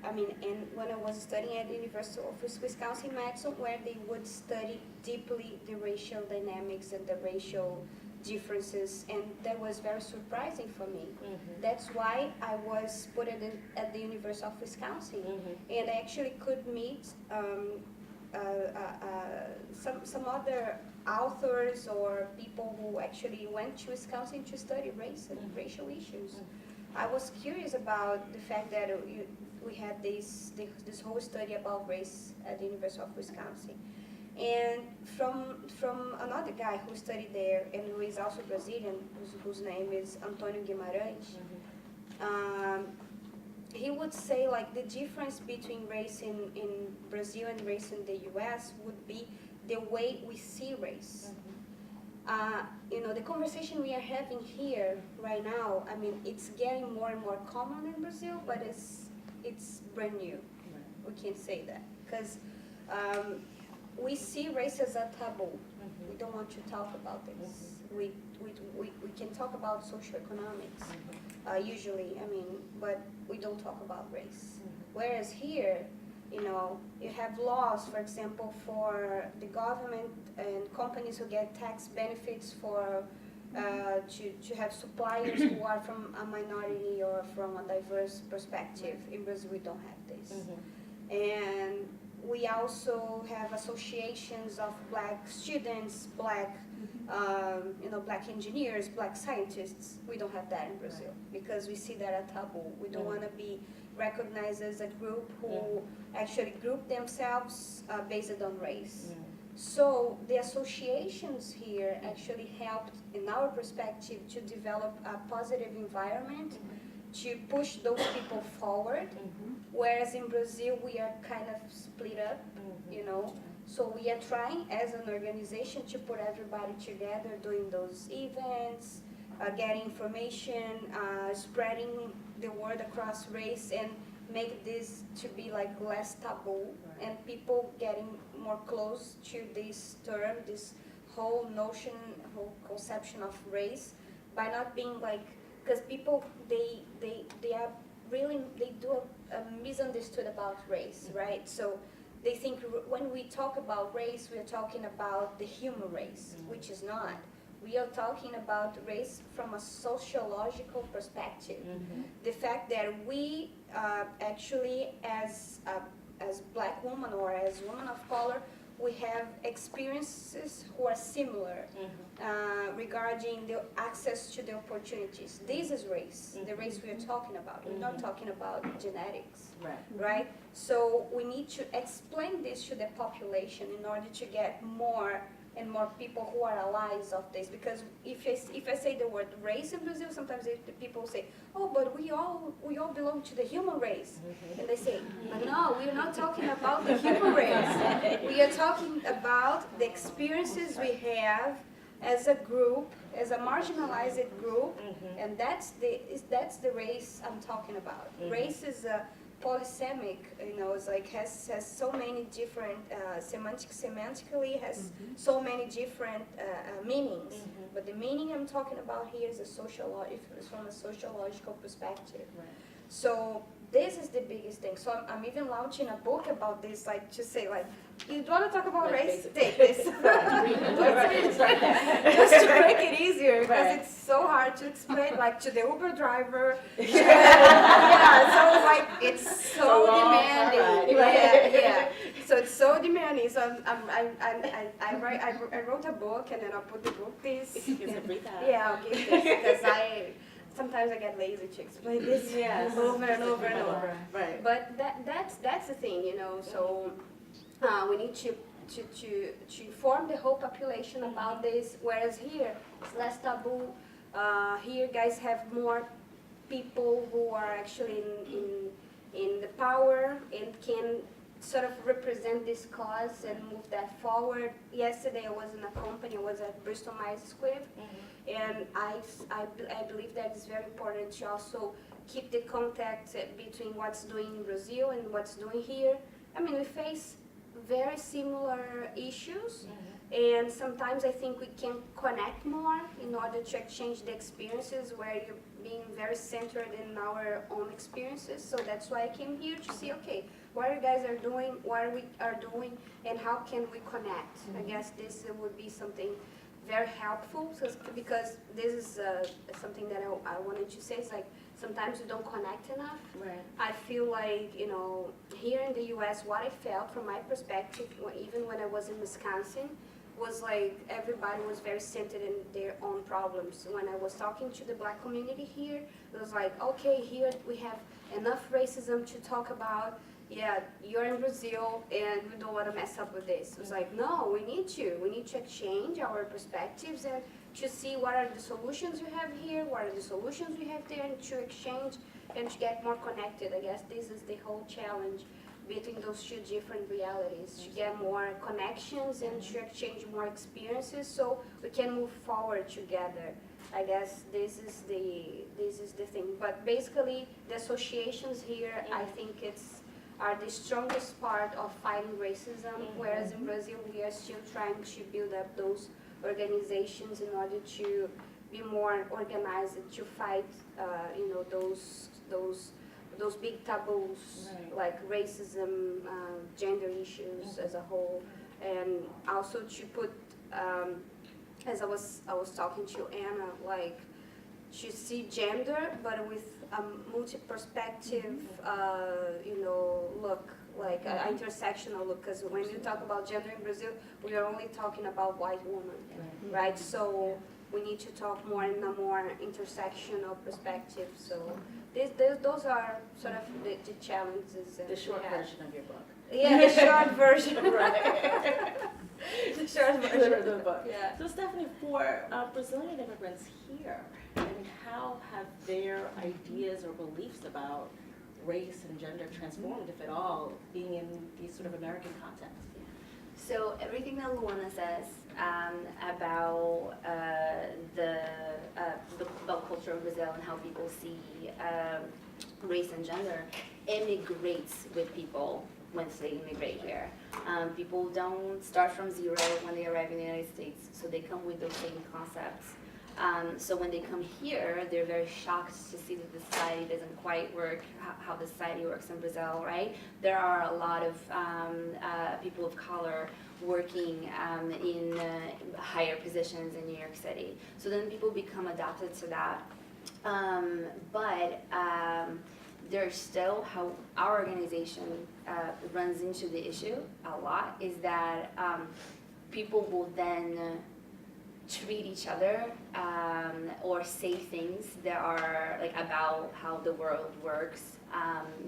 and when I was studying at the University of Wisconsin-Madison, where they would study deeply the racial dynamics and the racial differences, and that was very surprising for me. That's why I was put at the University of Wisconsin, and I actually could meet some other authors or people who actually went to Wisconsin to study race and racial issues. I was curious about the fact that we had this whole study about race at the University of Wisconsin. And from another guy who studied there and who is also Brazilian, whose name is Antônio Guimarães, he would say like the difference between race in Brazil and race in the US would be the way we see race. You know, the conversation we are having here right now, I mean, it's getting more and more common in Brazil, but it's brand new. We can say that because we see race as a taboo. We don't want to talk about this. We can talk about socioeconomics usually, I mean, but we don't talk about race. Whereas here, you know, you have laws, for example, for the government and companies who get tax benefits for to have suppliers who are from a minority or from a diverse perspective. In Brazil, we don't have this. And we also have associations of black students, black, black engineers, black scientists. We don't have that in Brazil because we see that a taboo. We don't want to be recognized as a group who actually group themselves based on race. So the associations here actually helped, in our perspective, to develop a positive environment to push those people forward, whereas in Brazil we are kind of split up, you know. So we are trying as an organization to put everybody together, doing those events, getting information, spreading the word across race, and make this to be like less taboo, and people getting more close to this term, this whole notion, whole conception of race, by not being like, because people, they are really, they do a misunderstood about race, right? So they think when we talk about race, we are talking about the human race, which is not. We are talking about race from a sociological perspective. The fact that we actually, as black women or as women of color, we have experiences who are similar regarding the access to the opportunities. This is race, the race we are talking about. We're not talking about genetics, right? So we need to explain this to the population in order to get more and more people who are allies of this. Because if I say the word race in Brazil, sometimes the people say, oh, but we all belong to the human race. And they say, but no, we're not talking about the human race. We are talking about the experiences we have as a group, as a marginalized group, and that's the race I'm talking about. Race is a polysemic, you know, it's like has so many different semantically has so many different meanings. But the meaning I'm talking about here is from a sociological perspective. So this is the biggest thing. So I'm even launching a book about this, like to say, like, you want to talk about race? Take this. Just to make it easier, because it's so hard to explain, like to the Uber driver. So like it's so demanding. So it's so demanding. So I wrote a book, and then I'll put the book this. I'll give this because sometimes I get lazy to explain this over and over and over. Right. But that's the thing, you know. So we need to inform the whole population about this. Whereas here it's less taboo. Here, guys have more people who are actually in the power and can sort of represent this cause and move that forward. Yesterday I was in a company, I was at Bristol Myers Squibb, and I believe that it's very important to also keep the contact between what's doing in Brazil and what's doing here. I mean, we face very similar issues, and sometimes I think we can connect more in order to exchange the experiences where you're being very centered in our own experiences. So that's why I came here to see, okay, what you guys are doing, what we are doing, and how can we connect. I guess this would be something very helpful, because this is something that I wanted to say. It's like sometimes we don't connect enough. Right. I feel like, here in the US, what I felt from my perspective, even when I was in Wisconsin, was like everybody was very centered in their own problems. When I was talking to the Black community here, it was like, okay, here we have enough racism to talk about. Yeah, you're in Brazil and we don't want to mess up with this. It was like, no, we need to exchange our perspectives and to see what are the solutions you have here, what are the solutions we have there, and to exchange and to get more connected. I guess this is the whole challenge between those two different realities, to get more connections and to exchange more experiences so we can move forward together. I guess this is the thing. But basically, the associations here, I think are the strongest part of fighting racism, whereas in Brazil we are still trying to build up those organizations in order to be more organized to fight, those big taboos, like racism, gender issues as a whole, and also to put, as I was talking to Anna, like to see gender, but with a multi-perspective, look, like an intersectional look. Because when you talk about gender in Brazil, we are only talking about white women, right? So we need to talk more in a more intersectional perspective. So those are sort of the challenges. The short version of your book. Yeah, the short version. Right. The short version of the book. Yeah. So Stephanie, for Brazilian immigrants here, how have their ideas or beliefs about race and gender transformed, if at all, being in these sort of American contexts? So everything that Luana says about about culture of Brazil and how people see race and gender immigrates with people once they immigrate here. People don't start from zero when they arrive in the United States, so they come with those same concepts. So when they come here, they're very shocked to see that the society doesn't quite work how the society works in Brazil, right? There are a lot of people of color working in higher positions in New York City. So then people become adapted to that. But there's still how our organization runs into the issue a lot is that people will then treat each other or say things that are like about how the world works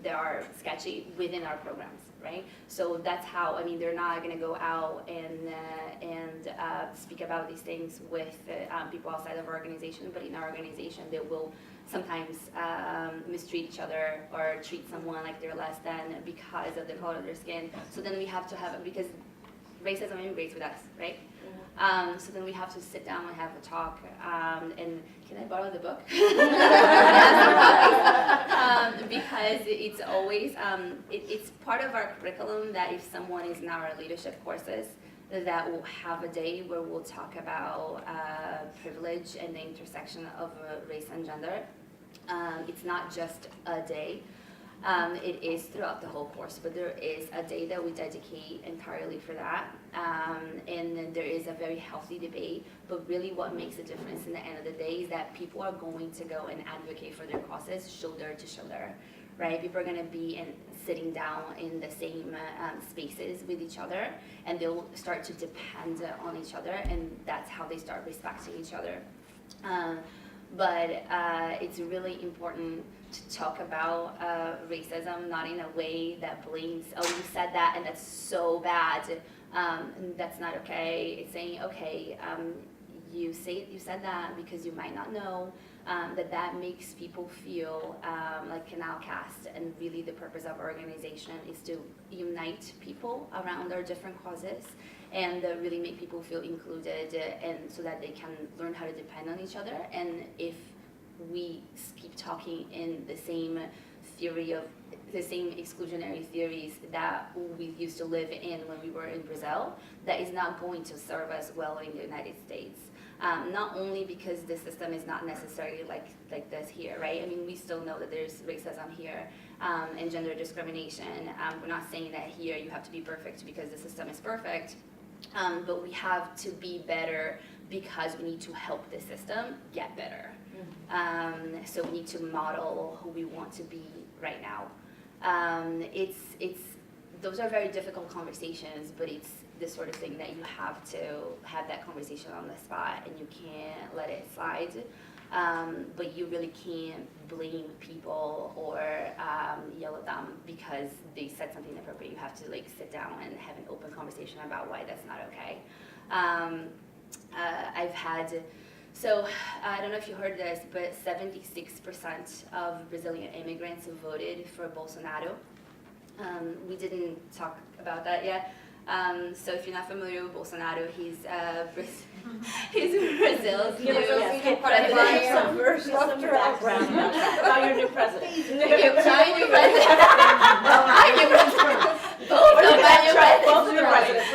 that are sketchy within our programs, right? So that's how, I mean, they're not going to go out and speak about these things with people outside of our organization, but in our organization they will sometimes mistreat each other or treat someone like they're less than because of the color of their skin. So then we have to have, because racism immigrates with us, right? So then we have to sit down and have a talk. And can I borrow the book? Because it's always, it's part of our curriculum that if someone is in our leadership courses, that we'll have a day where we'll talk about privilege and the intersection of race and gender. It's not just a day. It is throughout the whole course, but there is a day that we dedicate entirely for that. And there is a very healthy debate, but really what makes a difference in the end of the day is that people are going to go and advocate for their causes shoulder to shoulder, right? People are going to be sitting down in the same spaces with each other, and they'll start to depend on each other, and that's how they start respecting each other. But it's really important to talk about racism, not in a way that blames, oh, you said that and that's so bad, that's not okay. It's saying, okay, you said that because you might not know that makes people feel like an outcast, and really the purpose of our organization is to unite people around our different causes and really make people feel included, and so that they can learn how to depend on each other. And if we keep talking in the same exclusionary theories that we used to live in when we were in Brazil, that is not going to serve us well in the United States. Not only because the system is not necessarily like this here, right? I mean, we still know that there's racism here and gender discrimination. We're not saying that here you have to be perfect because the system is perfect, but we have to be better because we need to help the system get better. So we need to model who we want to be right now. Those are very difficult conversations, but it's the sort of thing that you have to have that conversation on the spot, and you can't let it slide. But you really can't blame people or yell at them because they said something inappropriate. You have to like sit down and have an open conversation about why that's not okay. So I don't know if you heard this, but 76% of Brazilian immigrants voted for Bolsonaro. We didn't talk about that yet. So if you're not familiar with Bolsonaro, he's Brazil's new president. Some background about your new president. My new president. My new president. Both of my new presidents. Both of the presidents.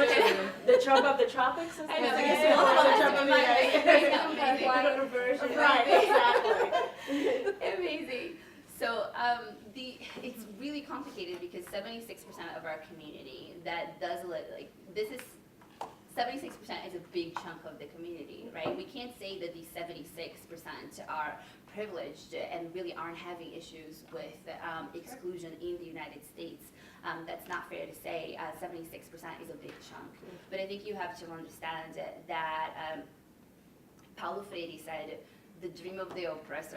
The Trump of the tropics? I know, Yes. Both of the Trump of the version. Right, exactly. Amazing. So it's really complicated because 76% of our community that does live, like this is, 76% is a big chunk of the community, right? We can't say that these 76% are privileged and really aren't having issues with exclusion in the United States. That's not fair to say. 76% is a big chunk. But I think you have to understand that Paulo Freire said, the dream of the oppressed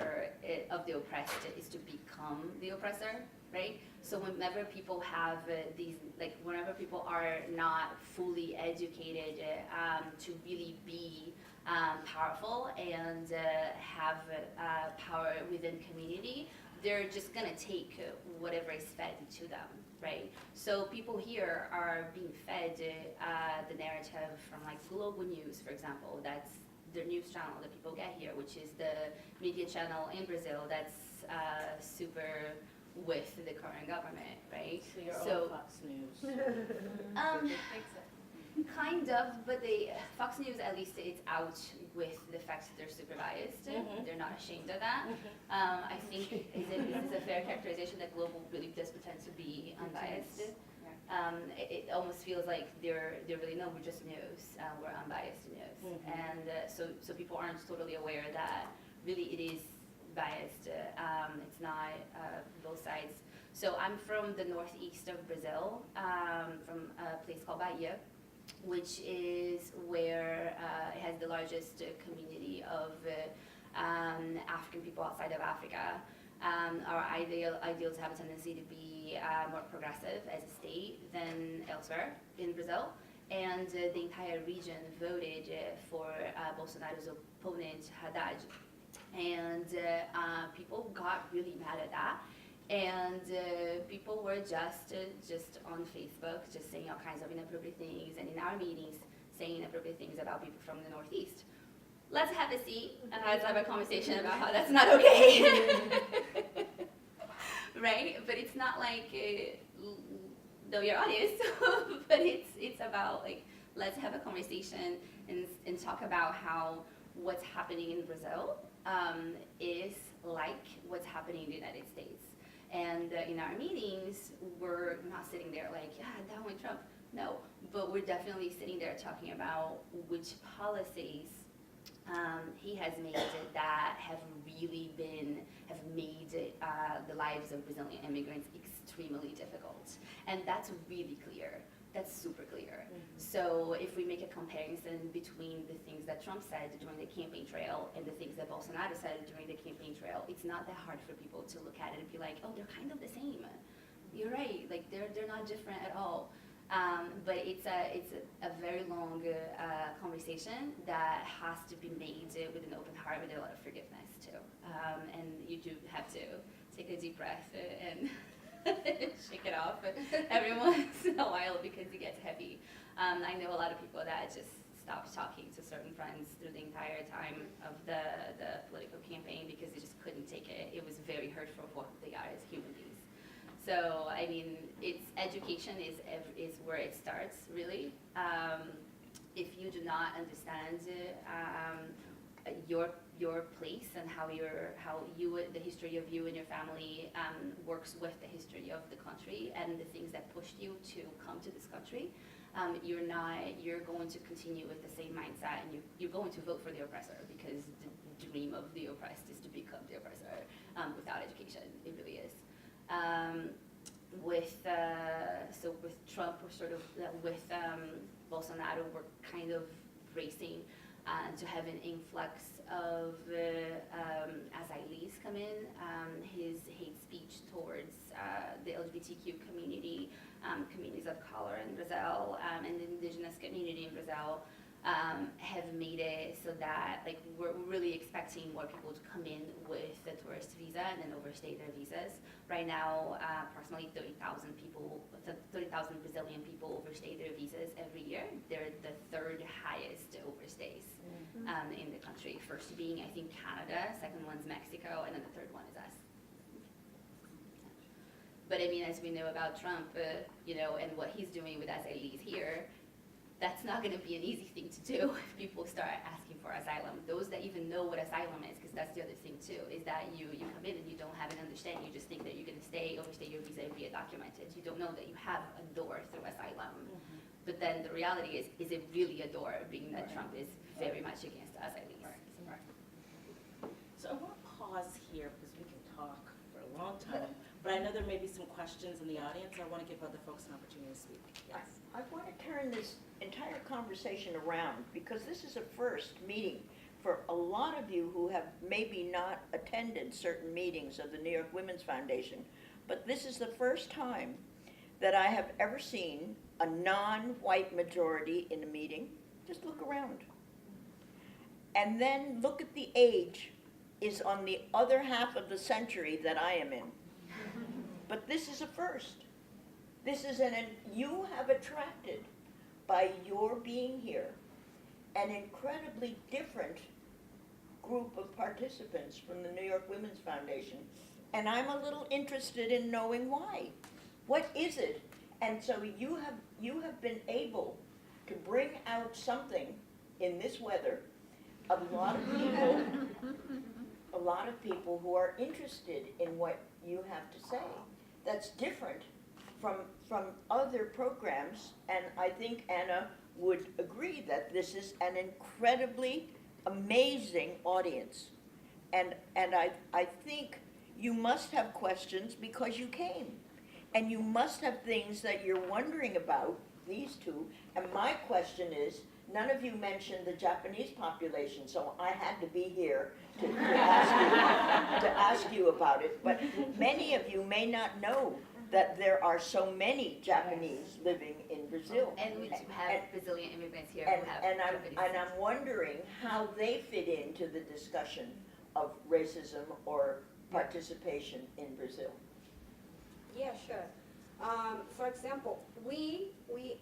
is to become the oppressor, right? So whenever people have whenever people are not fully educated to really be powerful and have power within community, they're just gonna take whatever is fed to them, right? So people here are being fed the narrative from like Global News, for example. That's the news channel that people get here, which is the media channel in Brazil that's super with the current government, right? So your own Fox News. Kind of, but Fox News, at least it's out with the fact that they're super biased. They're not ashamed of that. I think is a fair characterization that Global really does pretend to be unbiased. It almost feels like they're really, no, we're just news, we're unbiased news. And so people aren't totally aware that really it is biased. It's not both sides. So I'm from the northeast of Brazil, from a place called Bahia, which is where it has the largest community of African people outside of Africa. Our ideal to have a tendency to be more progressive as a state than elsewhere in Brazil. And the entire region voted for Bolsonaro's opponent, Haddad. And people got really mad at that. And people were just on Facebook, just saying all kinds of inappropriate things, and in our meetings, saying inappropriate things about people from the Northeast. Let's have a seat and let's have a conversation about how that's not okay. Right? But it's not like, though your audience, but it's about like, let's have a conversation and talk about how what's happening in Brazil is like what's happening in the United States. And in our meetings, we're not sitting there like, yeah, down with Trump. No, but we're definitely sitting there talking about which policies he has made that have made the lives of Brazilian immigrants extremely difficult. And that's really clear. That's super clear. So if we make a comparison between the things that Trump said during the campaign trail and the things that Bolsonaro said during the campaign trail, it's not that hard for people to look at it and be like, oh, they're kind of the same. You're right, like they're not different at all. But it's a very long conversation that has to be made with an open heart, with a lot of forgiveness too. And you do have to take a deep breath and shake it off every once in a while because it gets heavy. I know a lot of people that just stopped talking to certain friends through the entire time of the political campaign because they just couldn't take it. It was very hurtful for who they are as human beings. So, I mean, education is where it starts, really. If you do not understand your place and the history of you and your family works with the history of the country and the things that pushed you to come to this country, you're going to continue with the same mindset, and you're going to vote for the oppressor, because the dream of the oppressed is to become the oppressor without education. It really is. With Trump, we're sort of, with Bolsonaro, we're kind of racing to have an influx of asylees come in. His hate speech towards the LGBTQ community, communities of color in Brazil, and the indigenous community in Brazil have made it so that, like, we're really expecting more people to come in with the tourist visa and then overstay their visas. Right now, approximately 30,000 Brazilian people overstay their visas every year. They're the third highest overstays in the country. First being, I think, Canada, second one's Mexico, and then the third one is us. But I mean, as we know about Trump, and what he's doing with asylees here, that's not going to be an easy thing to do if people start asking for asylum. Those that even know what asylum is, because that's the other thing too, is that you come in and you don't have an understanding. You just think that you're going to overstay your visa and be undocumented. You don't know that you have a door through asylum. But then the reality is it really a door, being that Trump is very much against asylees? Right. So I want to pause here because we can talk for a long time, but I know there may be some questions in the audience. I want to give other folks an opportunity to speak. Yes. I want to turn this entire conversation around, because this is a first meeting for a lot of you who have maybe not attended certain meetings of the New York Women's Foundation, but this is the first time that I have ever seen a non-white majority in a meeting. Just look around. And then look at the age is on the other half of the century that I am in. But this is a first. This is you have attracted, by your being here, an incredibly different group of participants from the New York Women's Foundation. And I'm a little interested in knowing why. What is it? And so you have been able to bring out something in this weather, a lot of people who are interested in what you have to say. That's different from other programs, and I think Anna would agree that this is an incredibly amazing audience. And I think you must have questions because you came. And you must have things that you're wondering about, these two. And my question is, none of you mentioned the Japanese population, so I had to be here to ask you about it. But many of you may not know that there are so many Japanese living in Brazil. And we do have Brazilian immigrants here And, who have and, Japanese. I'm wondering how they fit into the discussion of racism or participation in Brazil. Yeah, sure. For example, we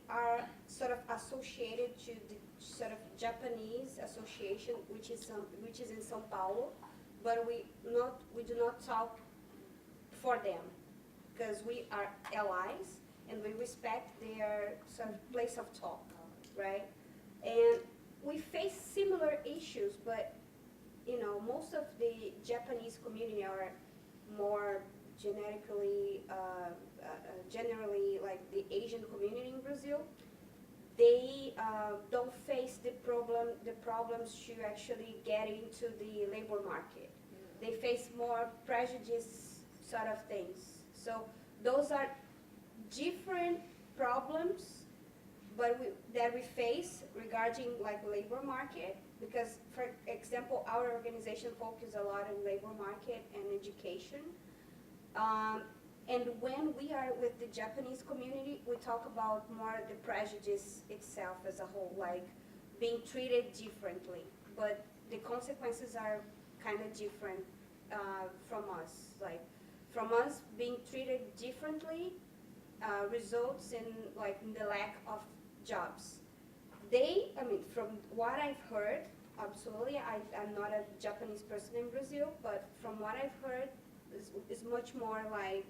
are sort of associated to the sort of Japanese association, which is in São Paulo, but we do not talk for them, because we are allies and we respect their sort of place of talk, right? And we face similar issues, but most of the Japanese community are more generally like the Asian community in Brazil. They don't face the problems to actually get into the labor market. They face more prejudice sort of things. So those are different problems, but that we face regarding like labor market. Because, for example, our organization focuses a lot on labor market and education. And when we are with the Japanese community, we talk about more the prejudice itself as a whole, like being treated differently. But the consequences are kind of different from us. Like, from us, being treated differently results in the lack of jobs. from what I've heard, absolutely, I'm not a Japanese person in Brazil, but from what I've heard, it's much more like,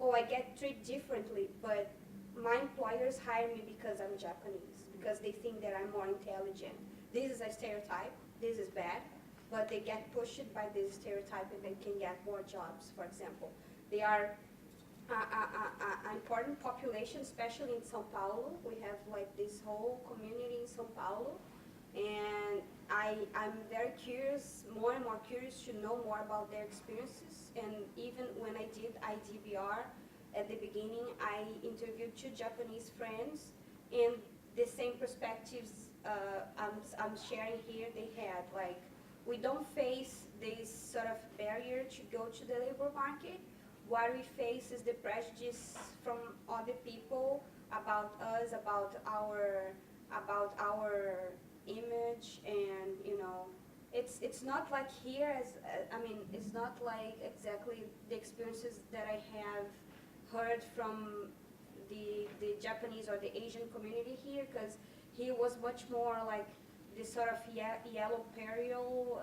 oh, I get treated differently, but my employers hire me because I'm Japanese, because they think that I'm more intelligent. This is a stereotype, this is bad, but they get pushed by this stereotype and they can get more jobs, for example. They are an important population, especially in São Paulo. We have like this whole community in São Paulo, and I'm very curious, more and more curious to know more about their experiences. And even when I did IDBR at the beginning, I interviewed 2 Japanese friends, and the same perspectives I'm sharing here they had. Like, we don't face this sort of barrier to go to the labor market. What we face is the prejudice from other people about us, about our image, and it's not like here as it's not like exactly the experiences that I have heard from the Japanese or the Asian community here, because here was much more like this sort of yellow peril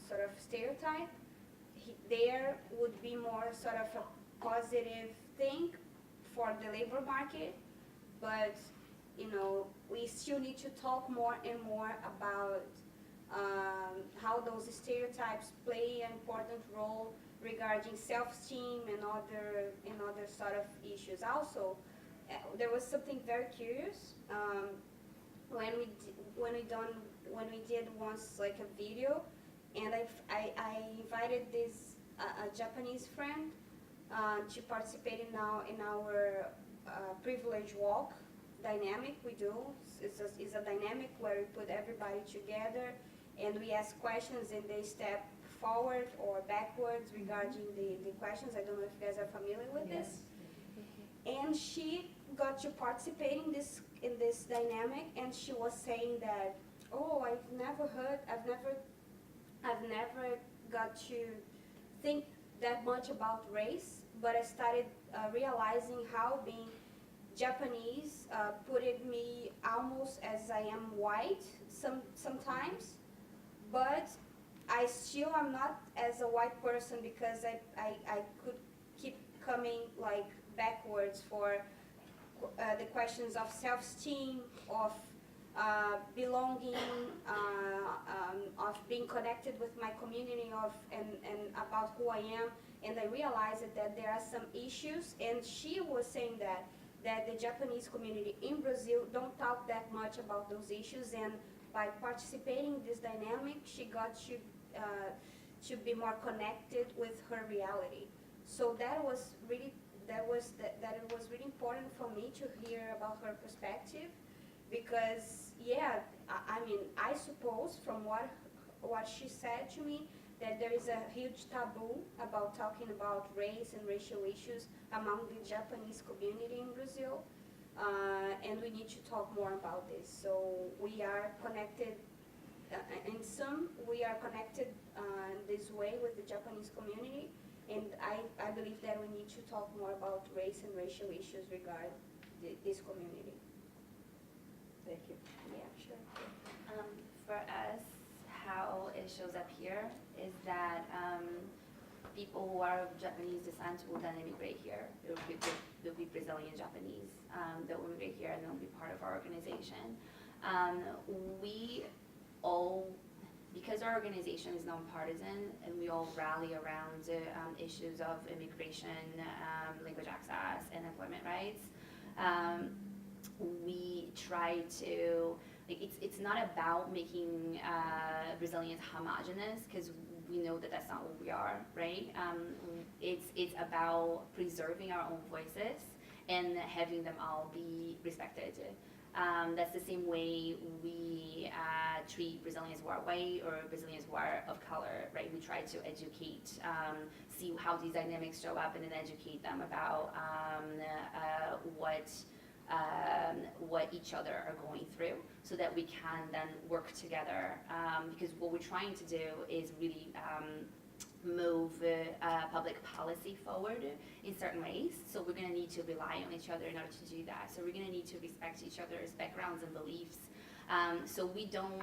sort of stereotype. There would be more sort of a positive thing for the labor market, but we still need to talk more and more about how those stereotypes play an important role regarding self-esteem and other sort of issues. Also, there was something very curious when we did once like a video, and I invited this a Japanese friend to participate in our privilege walk dynamic we do. It's a dynamic where we put everybody together and we ask questions and they step forward or backwards regarding the questions. I don't know if you guys are familiar with this. And she got to participate in this dynamic, and she was saying that, oh, I've never got to think that much about race, but I started realizing how being Japanese put me almost as I am white sometimes, but I still am not as a white person because I could keep coming like backwards for the questions of self-esteem, of belonging, of being connected with my community, and about who I am. And I realized that there are some issues, and she was saying that the Japanese community in Brazil don't talk that much about those issues, and by participating in this dynamic, she got to be more connected with her reality. So it was really important for me to hear about her perspective, because I suppose from what she said to me, that there is a huge taboo about talking about race and racial issues among the Japanese community in Brazil, and we need to talk more about this. So we are connected, we are connected this way with the Japanese community, and I believe that we need to talk more about race and racial issues regarding this community. Thank you. Yeah, sure. For us, how it shows up here is that people who are of Japanese descent will then immigrate here. They'll be Brazilian Japanese. They'll immigrate here and they'll be part of our organization. We all, because our organization is nonpartisan and we all rally around issues of immigration, language access, and employment rights, we try to, it's not about making Brazilians homogenous, because we know that that's not what we are, right? It's about preserving our own voices and having them all be respected. That's the same way we treat Brazilians who are white or Brazilians who are of color, right? We try to educate, see how these dynamics show up, and then educate them about what each other are going through, so that we can then work together. Because what we're trying to do is really move public policy forward in certain ways. So we're going to need to rely on each other in order to do that. So we're going to need to respect each other's backgrounds and beliefs. So we don't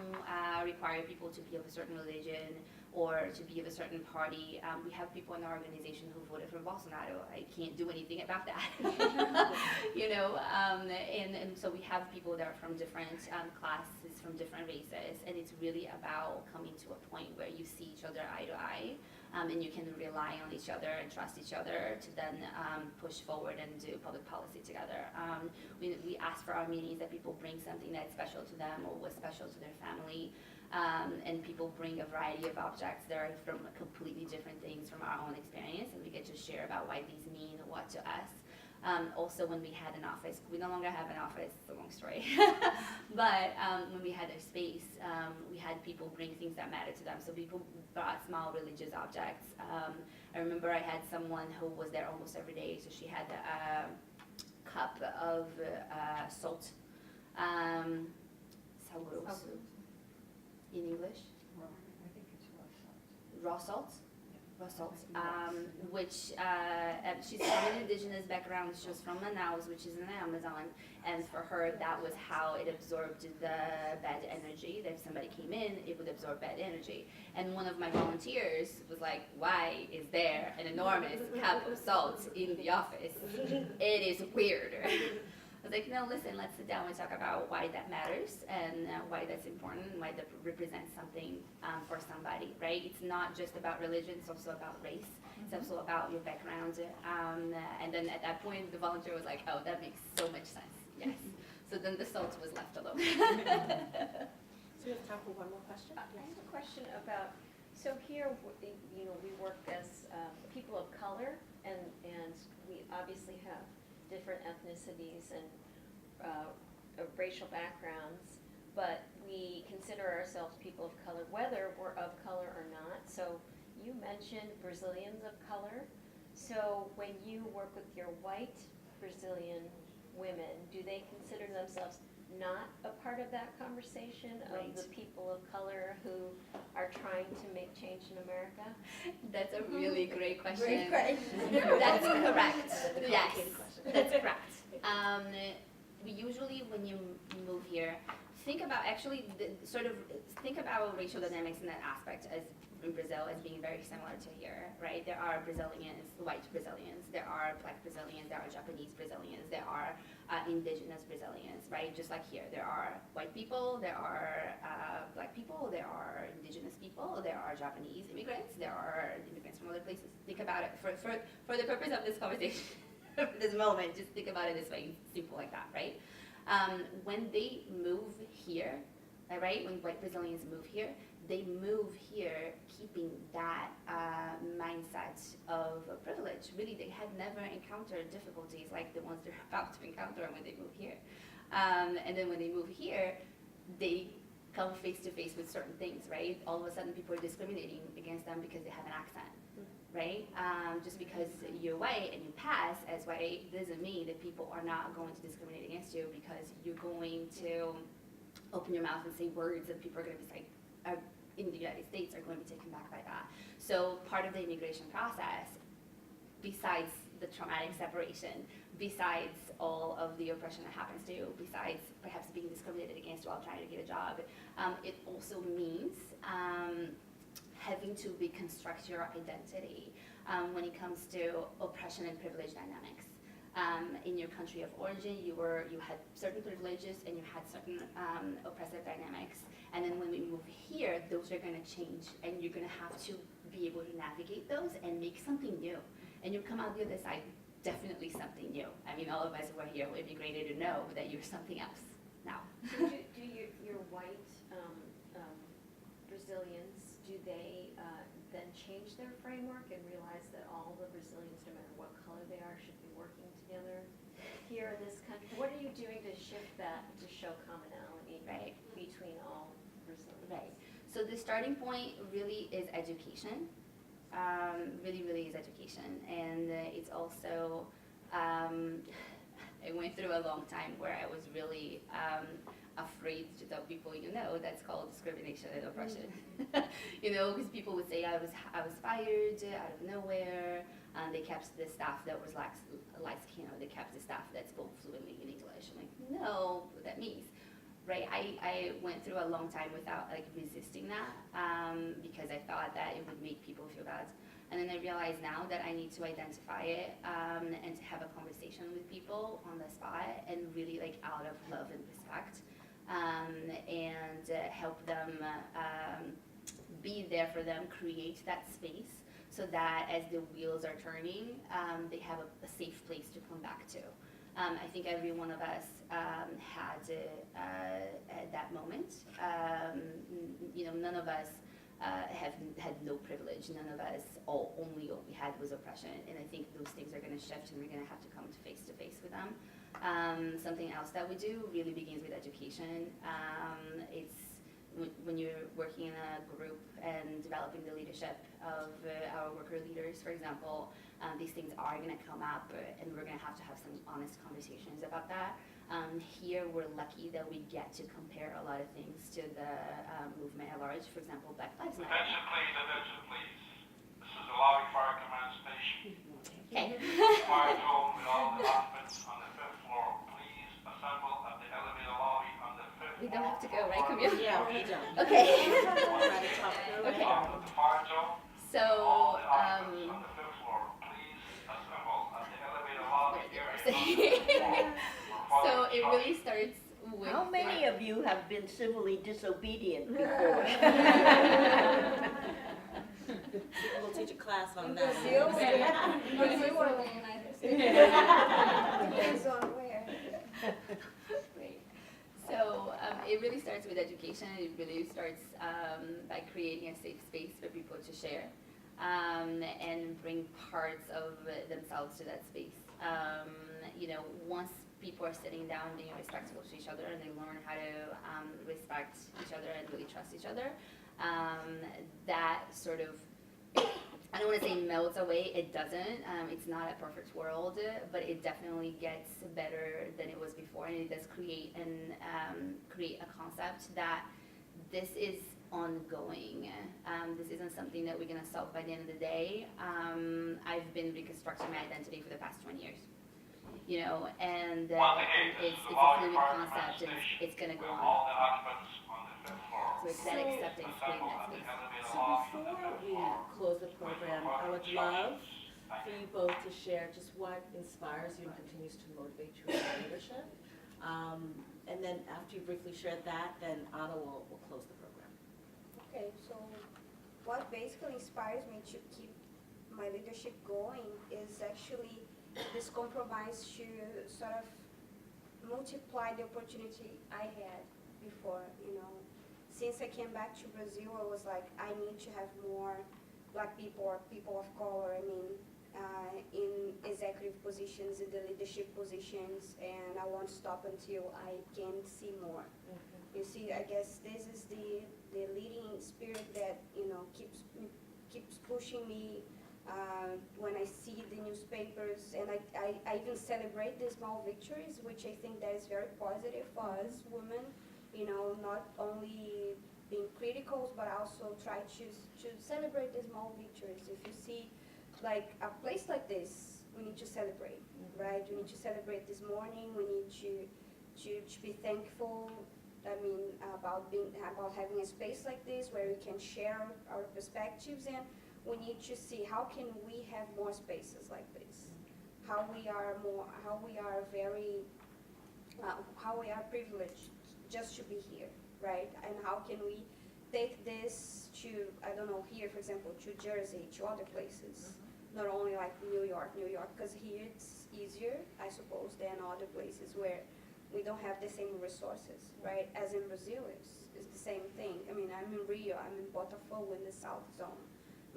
require people to be of a certain religion or to be of a certain party. We have people in our organization who voted for Bolsonaro. I can't do anything about that. You know, and so we have people that are from different classes, from different races, and it's really about coming to a point where you see each other eye to eye, and you can rely on each other and trust each other to then push forward and do public policy together. We ask for our meetings that people bring something that's special to them or was special to their family. And people bring a variety of objects that are from completely different things from our own experience, and we get to share about why these mean what to us. Also, when we had an office, we no longer have an office, it's a long story, but when we had a space, we had people bring things that mattered to them. So people brought small religious objects. I remember I had someone who was there almost every day, so she had a cup of salt, saboroso in English. I think it's Raw salt. Raw salt, which she's from an indigenous background. She was from Manaus, which is in the Amazon, and for her that was how it absorbed the bad energy. That if somebody came in, it would absorb bad energy. And one of my volunteers was like, "Why is there an enormous cup of salt in the office? It is weird." I was like, no, listen, let's sit down and talk about why that matters and why that's important and why that represents something for somebody, right? It's not just about religion, it's also about race. It's also about your background. And then at that point, the volunteer was like, oh, that makes so much sense, yes. So then the salt was left alone. So we have time for one more question. I have a question about, so here, you know, we work as people of color, and we obviously have different ethnicities and racial backgrounds, but we consider ourselves people of color, whether we're of color or not. So you mentioned Brazilians of color. So when you work with your white Brazilian women, do they consider themselves not a part of that conversation of the people of color who are trying to make change in America? That's a really great question. Great question. That's correct. Yes, that's correct. We usually, when you move here, think about think about racial dynamics in that aspect as in Brazil as being very similar to here, right? There are Brazilians, white Brazilians, there are black Brazilians, there are Japanese Brazilians, there are indigenous Brazilians, right? Just like here, there are white people, there are black people, there are indigenous people, there are Japanese immigrants, there are immigrants from other places. Think about it for the purpose of this conversation, this moment, just think about it this way, simple like that, right? When they move here, right, when white Brazilians move here, they move here keeping that mindset of privilege. Really, they had never encountered difficulties like the ones they're about to encounter when they move here. And then when they move here, they come face to face with certain things, right? All of a sudden, people are discriminating against them because they have an accent, right? Just because you're white and you pass as white doesn't mean that people are not going to discriminate against you because you're going to open your mouth and say words that people are going to be like, in the United States are going to be taken back by that. So part of the immigration process, besides the traumatic separation, besides all of the oppression that happens to you, besides perhaps being discriminated against while trying to get a job, it also means having to reconstruct your identity when it comes to oppression and privilege dynamics. In your country of origin, you had certain privileges and you had certain oppressive dynamics. And then when we move here, those are going to change, and you're going to have to be able to navigate those and make something new. And you come out the other side, definitely something new. I mean, all of us who are here who immigrated to know that you're something else now. Do your white Brazilians, do they then change their framework and realize that all the Brazilians, no matter what color they are, should be working together here in this country? What are you doing to shift that to show commonality between all Brazilians? Right. So the starting point really is education. Really is education. And it's also, I went went through a long time where I was really afraid to tell people, that's called discrimination and oppression. Because people would say I was fired out of nowhere, and they kept the staff that was light skin, or they kept the staff that spoke fluently in English. I'm like, no, what that means. Right, I went through a long time without resisting that because I thought that it would make people feel bad. And then I realize now that I need to identify it and to have a conversation with people on the spot and really out of love and respect and help them be there for them, create that space so that as the wheels are turning, they have a safe place to come back to. I think every one of us had that moment. None of us had no privilege. None of us, only what we had was oppression. And I think those things are going to shift, and we're going to have to come face with them. Something else that we do really begins with education. It's when you're working in a group and developing the leadership of our worker leaders, for example, these things are going to come up, and we're going to have some honest conversations about that. Here, we're lucky that we get to compare a lot of things to the movement at large. For example, Black Lives Matter. Attention please. This is the lobby fire command station. Okay. Fire zone with all the occupants on the 5th floor. Please assemble at the elevator lobby on the 5th floor. We don't have to go, right, Camille? Yeah, we don't. Okay. Okay. Top of the fire zone. So, All the occupants on the 5th floor. Please assemble at the elevator lobby area. so it really starts with... How many of you have been civilly disobedient before? We'll teach a class on that. Brazil or the United States? Depends on where. Right. So it really starts with education. It really starts by creating a safe space for people to share and bring parts of themselves to that space. Once people are sitting down being respectful to each other and they learn how to respect each other and really trust each other, that sort of, I don't want to say melts away, it doesn't. It's not a perfect world, but it definitely gets better than it was before, and it does create a concept that this is ongoing. This isn't something that we're going to solve by the end of the day. I've been reconstructing my identity for the past 20 years. And it's a fluid concept, and it's going to go on. All the occupants on the 5th floor. So it's that acceptance, creating that space. So before we close the program, I would love for you both to share just what inspires you and continues to motivate you in your leadership. And then after you briefly shared that, then Anna will close the program. Okay, so what basically inspires me to keep my leadership going is actually this compromise to sort of multiply the opportunity I had before, Since I came back to Brazil, I was like, I need to have more Black people or people of color, in executive positions, in the leadership positions, and I won't stop until I can see more. You see, I guess this is the leading spirit that, keeps pushing me when I see the newspapers, and I even celebrate the small victories, which I think that is very positive for us women, not only being critical, but also try to celebrate the small victories. If you see, like, a place like this, we need to celebrate, right? We need to celebrate this morning. We need to be thankful, about having a space like this where we can share our perspectives, and we need to see how can we have more spaces like this, how we are privileged just to be here, right? And how can we take this to, here, for example, to Jersey, to other places, not only like New York, because here it's easier, I suppose, than other places where we don't have the same resources, right? As in Brazil, it's the same thing. I'm in Rio, I'm in Botafogo, in the South Zone.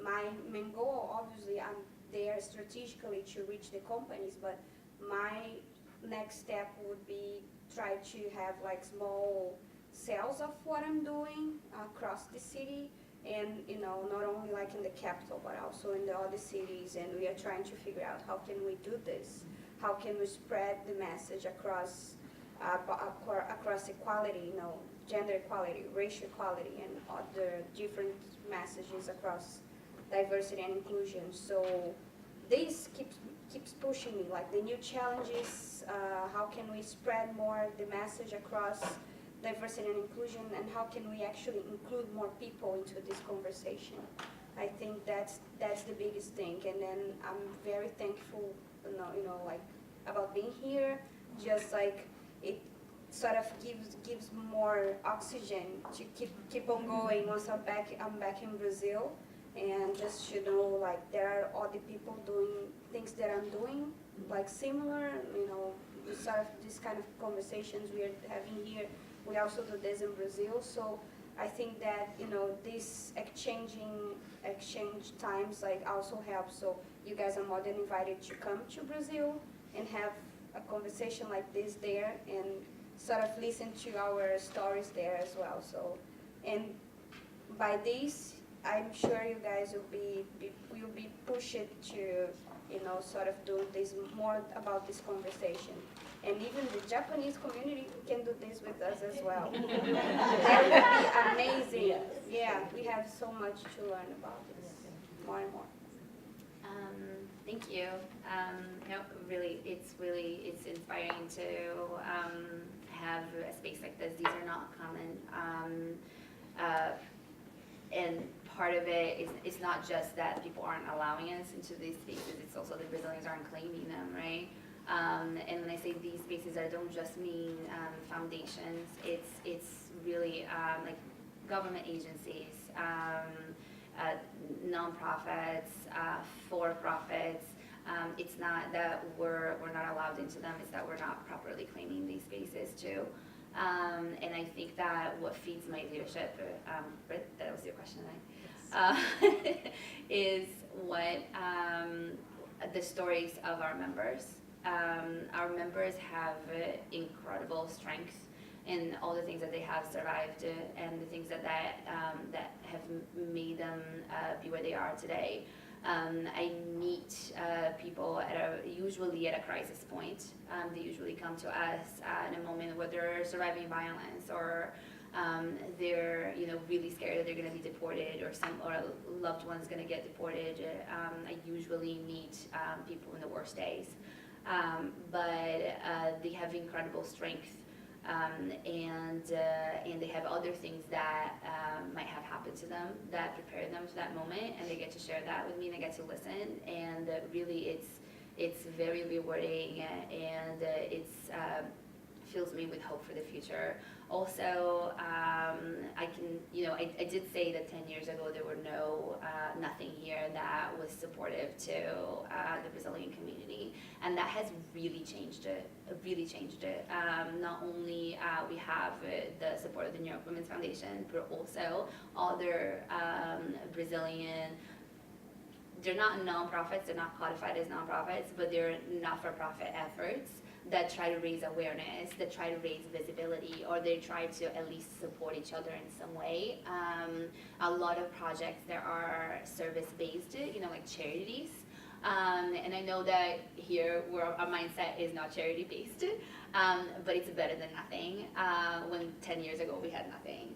My main goal, obviously, I'm there strategically to reach the companies, but my next step would be try to have like small cells of what I'm doing across the city, and not only like in the capital, but also in the other cities, and we are trying to figure out how can we do this. how can we spread the message across across equality, gender equality, racial equality, and other different messages across diversity and inclusion. So this keeps pushing me, like the new challenges, how can we spread more the message across diversity and inclusion, and how can we actually include more people into this conversation. I think that's the biggest thing, and then I'm very thankful, like about being here. Just like it sort of gives more oxygen to keep on going once I'm back in Brazil, and just like there are other people doing things that I'm doing, like similar, sort of this kind of conversations we are having here. We also do this in Brazil, so I think that this exchange times like also helps. So you guys are more than invited to come to Brazil and have a conversation like this there, and sort of listen to our stories there as well. So, and by this, I'm sure you guys will be pushed to sort of do this more about this conversation. And even the Japanese community can do this with us as well. That would be amazing. Yes. Yeah, we have so much to learn about this, more and more. Thank you. Really, it's inspiring to have a space like this. These are not common. And part of it is it's not just that people aren't allowing us into these spaces, it's also the Brazilians aren't claiming them, right? And when I say these spaces, I don't just mean foundations. It's really like government agencies, nonprofits, for-profits. It's not that we're not allowed into them, it's that we're not properly claiming these spaces too. And I think that what feeds my leadership, Britt, that was your question, right? Is what the stories of our members. Our members have incredible strength in all the things that they have survived and the things that have made them be where they are today. I meet people usually at a crisis point. They usually come to us in a moment where they're surviving violence, or they're really scared that they're going to be deported, or a loved one's going to get deported. I usually meet people in the worst days, but they have incredible strength. And they have other things that might have happened to them that prepare them for that moment, and they get to share that with me, and I get to listen, and really it's very rewarding, and it's fills me with hope for the future. Also, I did say that 10 years ago there were nothing here that was supportive to the Brazilian community, and that has really changed it. Not only we have the support of the New York Women's Foundation, but also other Brazilian. They're not nonprofits. They're not codified as nonprofits, but they're not-for-profit efforts that try to raise awareness, that try to raise visibility, or they try to at least support each other in some way. A lot of projects that are service-based, like charities. And I know that here our mindset is not charity-based, but it's better than nothing. When 10 years ago we had nothing.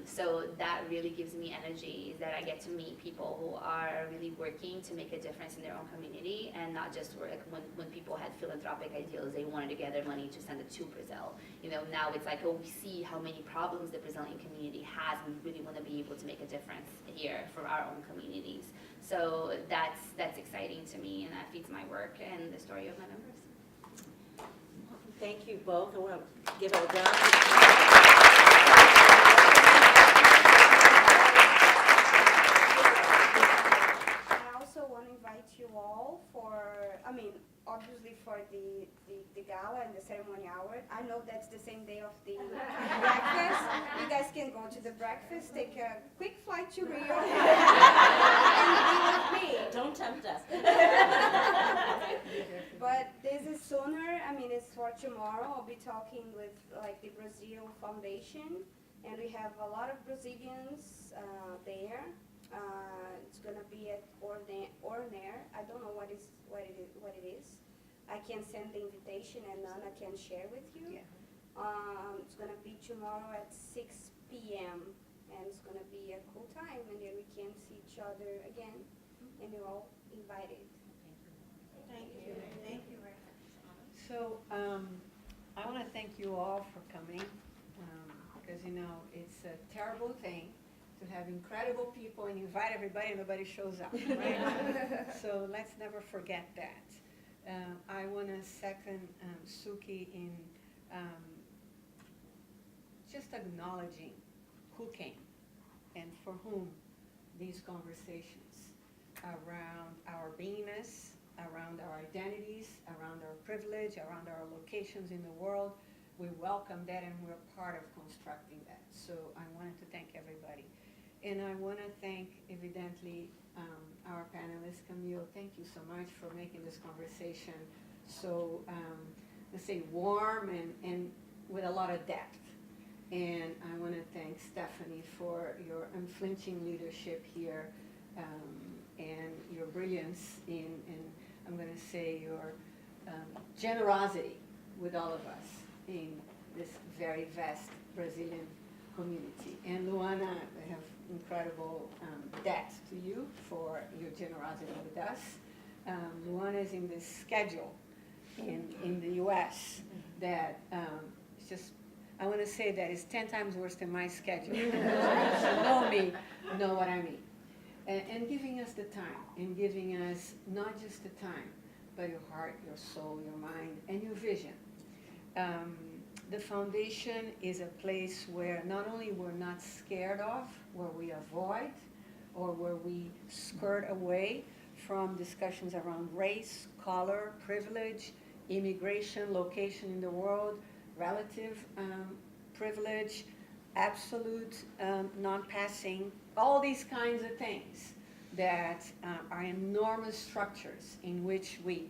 So that really gives me energy, that I get to meet people who are really working to make a difference in their own community, and not just work. When people had philanthropic ideals, they wanted to gather money to send it to Brazil. Now it's like, we see how many problems the Brazilian community has, and we really want to be able to make a difference here for our own communities. So that's exciting to me, and that feeds my work and the story of my members. Thank you both. I want to give a round. You all obviously for the gala and the ceremony hour. I know that's the same day of the breakfast. You guys can go to the breakfast, take a quick flight to Rio, and be with me. Don't tempt us. But this is sooner. It's for tomorrow. I'll be talking with the Brazil Foundation, and we have a lot of Brazilians there. It's gonna be at Ornair. I don't know what it is, I can send the invitation and Nana can share with you. Yeah. It's gonna be tomorrow at 6 p.m. and it's gonna be a cool time, and then we can see each other again, and you're all invited. Thank you. Thank you very much. So I want to thank you all for coming, because it's a terrible thing to have incredible people and invite everybody and nobody shows up, right? So let's never forget that. I want to second Suki in just acknowledging who came and for whom these conversations around our beingness, around our identities, around our privilege, around our locations in the world. We welcome that and we're part of constructing that. So I wanted to thank everybody. And I want to thank, evidently, our panelists. Camille, thank you so much for making this conversation so, let's say, warm and with a lot of depth. And I want to thank Stephanie for your unflinching leadership here and your brilliance in I'm going to say, your generosity with all of us in this very vast Brazilian community. And Luana, I have incredible debt to you for your generosity with us. Luana is in this schedule in the U.S. that it's just, I want to say that it's 10 times worse than my schedule. Those who know me know what I mean. And giving us the time, and giving us not just the time, but your heart, your soul, your mind, and your vision. The foundation is a place where not only we're not scared of, where we avoid, or where we skirt away from discussions around race, color, privilege, immigration, location in the world, relative privilege, absolute non-passing, all these kinds of things that are enormous structures in which we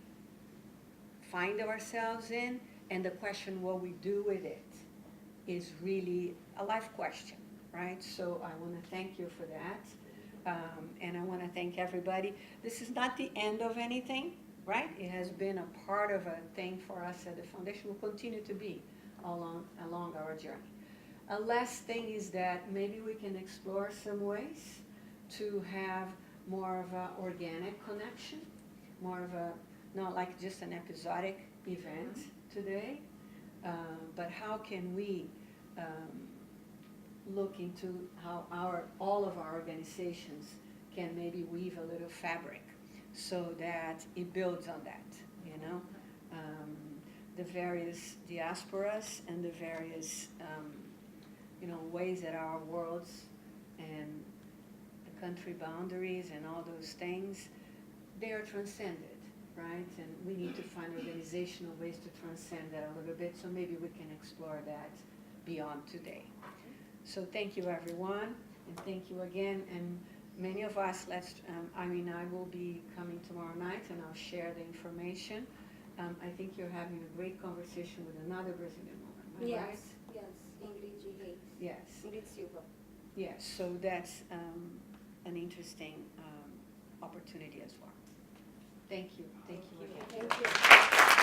find ourselves in, and the question what we do with it is really a life question, right? So I want to thank you for that, and I want to thank everybody. This is not the end of anything, right? It has been a part of a thing for us at the foundation, will continue to be along our journey. A last thing is that maybe we can explore some ways to have more of an organic connection, more of a, not like just an episodic event today, but how can we look into how all of our organizations can maybe weave a little fabric so that it builds on that, the various diasporas and the various ways that our worlds and the country boundaries and all those things, they are transcended, right? And we need to find organizational ways to transcend that a little bit, so maybe we can explore that beyond today. So thank you, everyone, and thank you again. And many of us, I will be coming tomorrow night, and I'll share the information. I think you're having a great conversation with another Brazilian woman, am I right? Yes, Ingrid G. Reis. Yes. Ingrid Silva. Yes, so that's an interesting opportunity as well. Thank you. Thank you again. Thank you.